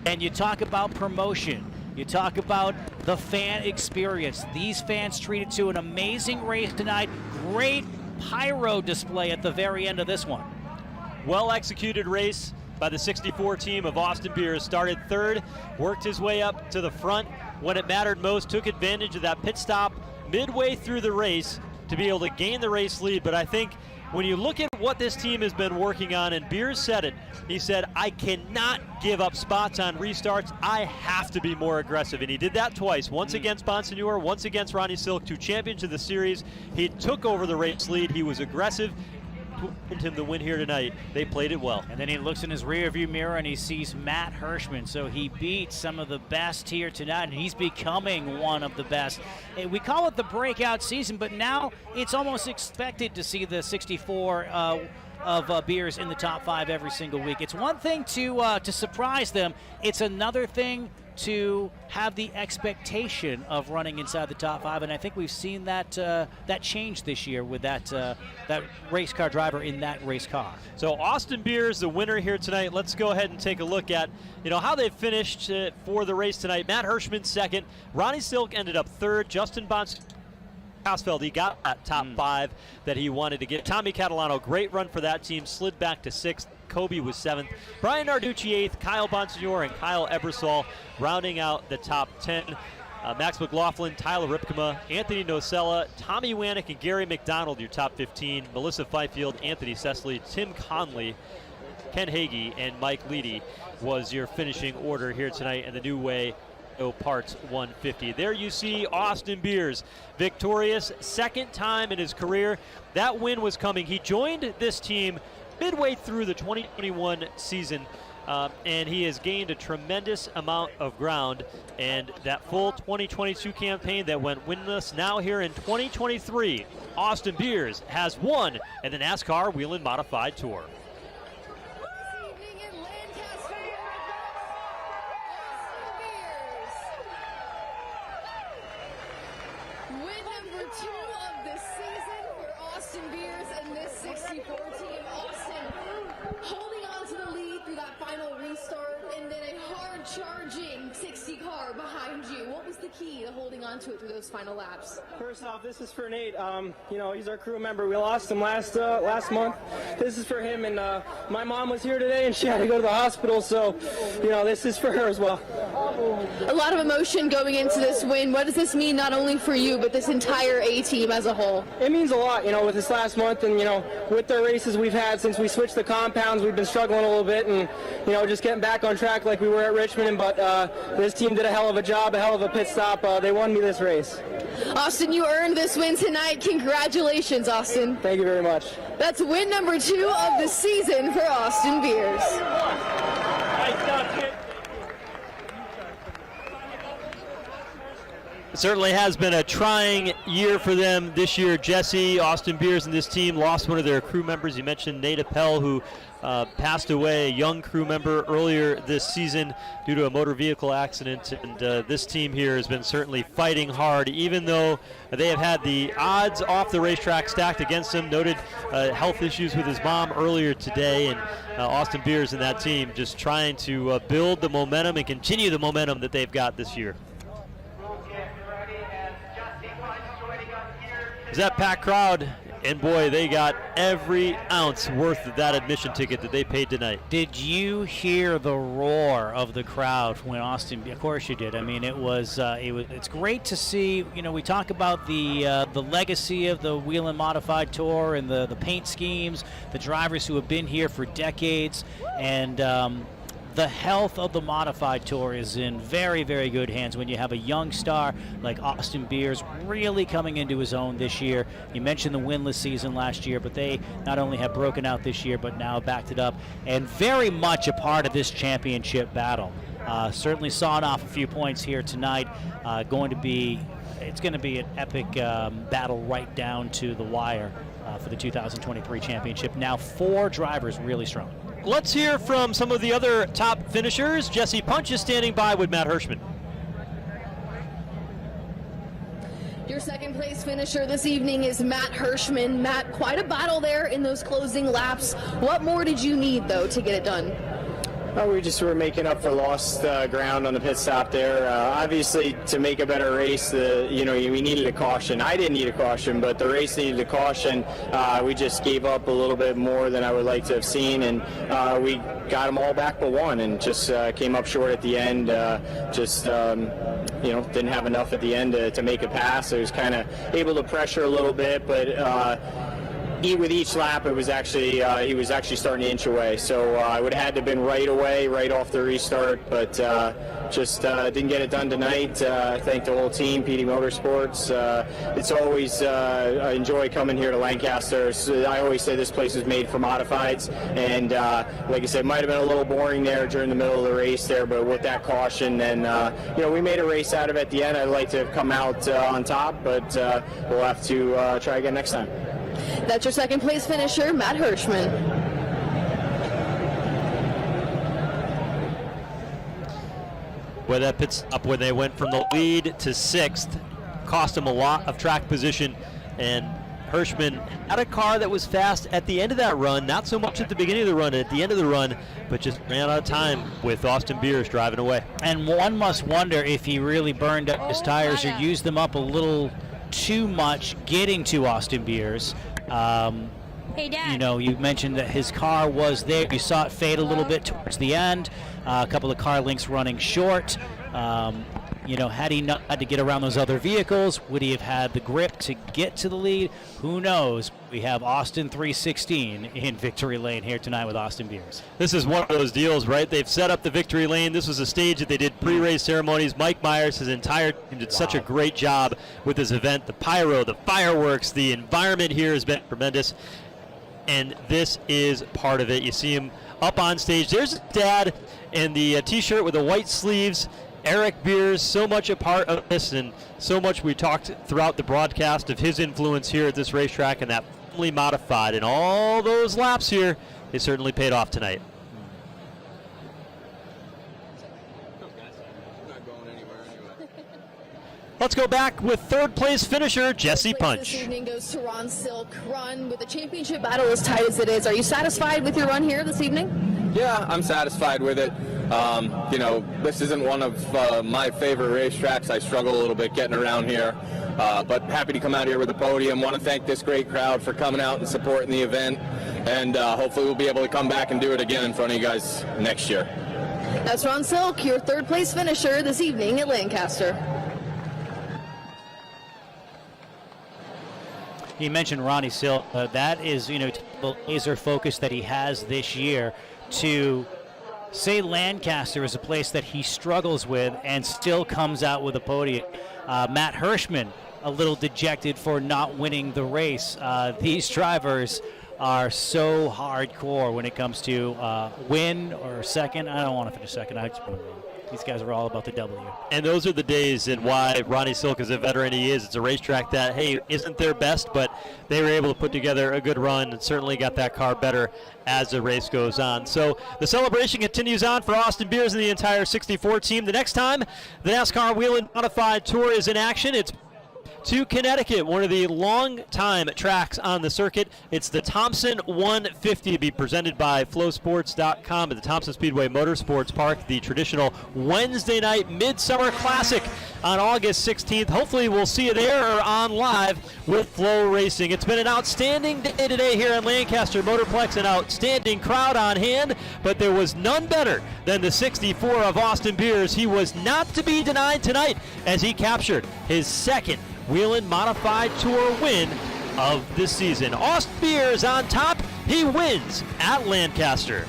And you talk about promotion. You talk about the fan experience. These fans treated to an amazing race tonight. Great pyro display at the very end of this one. Well executed race by the 64 team of Austin Beers. Started 3rd, worked his way up to the front when it mattered most, took advantage of that pit stop midway through the race to be able to gain the race lead. But I think when you look at what this team has been working on, and Beers said it, he said, I cannot give up spots on restarts. I have to be more aggressive. And he did that twice, once against Bonsignor, once against Ronnie Silk, 2 champions of the series. He took over the race lead. He was aggressive. Him the win here tonight. They played it well. And then he looks in his rearview mirror and he sees Matt Hirschman. So he beat some of the best here tonight, and he's becoming one of the best. We call it the breakout season, but now it's almost expected to see the 64 of Beers in the top 5 every single week. It's one thing to surprise them. It's another thing to have the expectation of running inside the top 5, and I think we've seen that that change this year with that race car driver in that race car. So Austin Beers, the winner here tonight. Let's go ahead and take a look at how they finished for the race tonight. Matt Hirschman 2nd, Ronnie Silk ended up 3rd, Justin Bons. He got that top 5 that he wanted to get. Tommy Catalano, great run for that team, slid back to 6th. Kobe was 7th. Brian Narducci 8th. Kyle Bonsignor and Kyle Ebersol rounding out the top 10. Max McLaughlin, Tyler Ripkema, Anthony Nocella, Tommy Wannick, and Gary McDonald, your top 15. Melissa Fifield, Anthony Cecily, Tim Conley, Ken Hagee, and Mike Leedy was your finishing order here tonight in the New Way Parts 150. There you see Austin Beers, victorious, 2nd time in his career. That win was coming. He joined this team midway through the 2021 season, and he has gained a tremendous amount of ground. And that full 2022 campaign that went winless, now here in 2023, Austin Beers has won in the NASCAR Whelen Modified Tour. Evening in Lancaster, Austin Beers. number 2 of the season for Austin Beers and this 64 team. Austin holding on to the lead through that final restart, and then a hard-charging 60 car behind you. What was the key to holding on to it through those final laps? First off, this is for Nate. He's our crew member. We lost him last month. This is for him, and my mom was here today, and she had to go to the hospital, so, this is for her as well. A lot of emotion going into this win. What does this mean not only for you, but this entire A-team as a whole? It means a lot, with this last month, and, with the races we've had since we switched the compounds, we've been struggling a little bit, and, just getting back on track like we were at Richmond, but this team did a hell of a job, a hell of a pit stop. They won me this race. Austin, you earned this win tonight. Congratulations, Austin. Thank you very much. That's win number 2 of the season for Austin Beers. It certainly has been a trying year for them this year. Jesse, Austin Beers, and this team lost one of their crew members. You mentioned Nate Appel, who passed away, a young crew member, earlier this season due to a motor vehicle accident. And this team here has been certainly fighting hard, even though they have had the odds off the racetrack stacked against them. Noted health issues with his mom earlier today, and Austin Beers and that team just trying to build the momentum and continue the momentum that they've got this year. Is that packed crowd? And boy, they got every ounce worth of that admission ticket that they paid tonight. Did you hear the roar of the crowd when Austin? Of course you did. I mean, it's great to see. We talk about the legacy of the Whelen Modified Tour and the paint schemes, the drivers who have been here for decades, and the health of the Modified Tour is in very, very good hands when you have a young star like Austin Beers really coming into his own this year. You mentioned the winless season last year, but they not only have broken out this year, but now backed it up, and very much a part of this championship battle. Certainly sawing off a few points here tonight. It's going to be an epic battle right down to the wire for the 2023 championship. Now 4 drivers really strong. Let's hear from some of the other top finishers. Jesse Punch is standing by with Matt Hirschman. Your second place finisher this evening is Matt Hirschman. Matt, quite a battle there in those closing laps. What more did you need, though, to get it done? We just were making up for lost ground on the pit stop there. Obviously, to make a better race, we needed a caution. I didn't need a caution, but the race needed a caution. We just gave up a little bit more than I would like to have seen, and we got them all back but one, and just came up short at the end. Didn't have enough at the end to make a pass. I was kind of able to pressure a little bit, but with each lap, he was actually starting to inch away. So I would have had to have been right away, right off the restart, but just didn't get it done tonight. Thank the whole team, PD Motorsports. It's always I enjoy coming here to Lancaster. So I always say this place was made for modifieds, and like I said, it might have been a little boring there during the middle of the race there, but with that caution, and we made a race out of it at the end. I'd like to have come out on top, but we'll have to try again next time. That's your second place finisher, Matt Hirschman. Where that pit stop, when they went from the lead to 6th, cost him a lot of track position, and Hirschman had a car that was fast at the end of that run, not so much at the beginning of the run, at the end of the run, but just ran out of time with Austin Beers driving away. And one must wonder if he really burned up his tires or used them up a little too much getting to Austin Beers. Hey, Dad. You mentioned that his car was there. You saw it fade a little bit towards the end. A couple of car links running short. Had he not had to get around those other vehicles, would he have had the grip to get to the lead? Who knows? We have Austin 316 in victory lane here tonight with Austin Beers. This is one of those deals, right? They've set up the victory lane. This was a stage that they did pre-race ceremonies. Mike Myers, his entire team did such a great job with this event. The pyro, the fireworks, the environment here has been tremendous. And this is part of it. You see him up on stage. There's his dad in the T-shirt with the white sleeves. Eric Beers, so much a part of this, and so much we talked throughout the broadcast of his influence here at this racetrack and that family modified. And all those laps here, they certainly paid off tonight. Let's go back with third place finisher Jesse Punch. This evening goes to Ron Silk. Run, with the championship battle as tight as it is, are you satisfied with your run here this evening? Yeah, I'm satisfied with it. This isn't one of my favorite racetracks. I struggle a little bit getting around here, but happy to come out here with the podium. Want to thank this great crowd for coming out and supporting the event, and hopefully we'll be able to come back and do it again in front of you guys next year. That's Ron Silk, your third place finisher this evening at Lancaster. You mentioned Ronnie Silk. That is, the laser focus that he has this year to say Lancaster is a place that he struggles with and still comes out with a podium. Matt Hirschman, a little dejected for not winning the race. These drivers are so hardcore when it comes to win or second. I don't want to finish second. I just want to win. These guys are all about the W. And those are the days, and why Ronnie Silk is a veteran he is. It's a racetrack that, hey, isn't their best, but they were able to put together a good run and certainly got that car better as the race goes on. So the celebration continues on for Austin Beers and the entire 64 team. The next time the NASCAR Whelen Modified Tour is in action, it's to Connecticut, one of the long-time tracks on the circuit. It's the Thompson 150 to be presented by flowsports.com at the Thompson Speedway Motorsports Park, the traditional Wednesday night Midsummer Classic on August 16th. Hopefully we'll see you there or on live with Flow Racing. It's been an outstanding day today here at Lancaster Motorplex, an outstanding crowd on hand, but there was none better than the 64 of Austin Beers. He was not to be denied tonight as he captured his second Whelen Modified Tour win of the season. Austin Beers on top. He wins at Lancaster.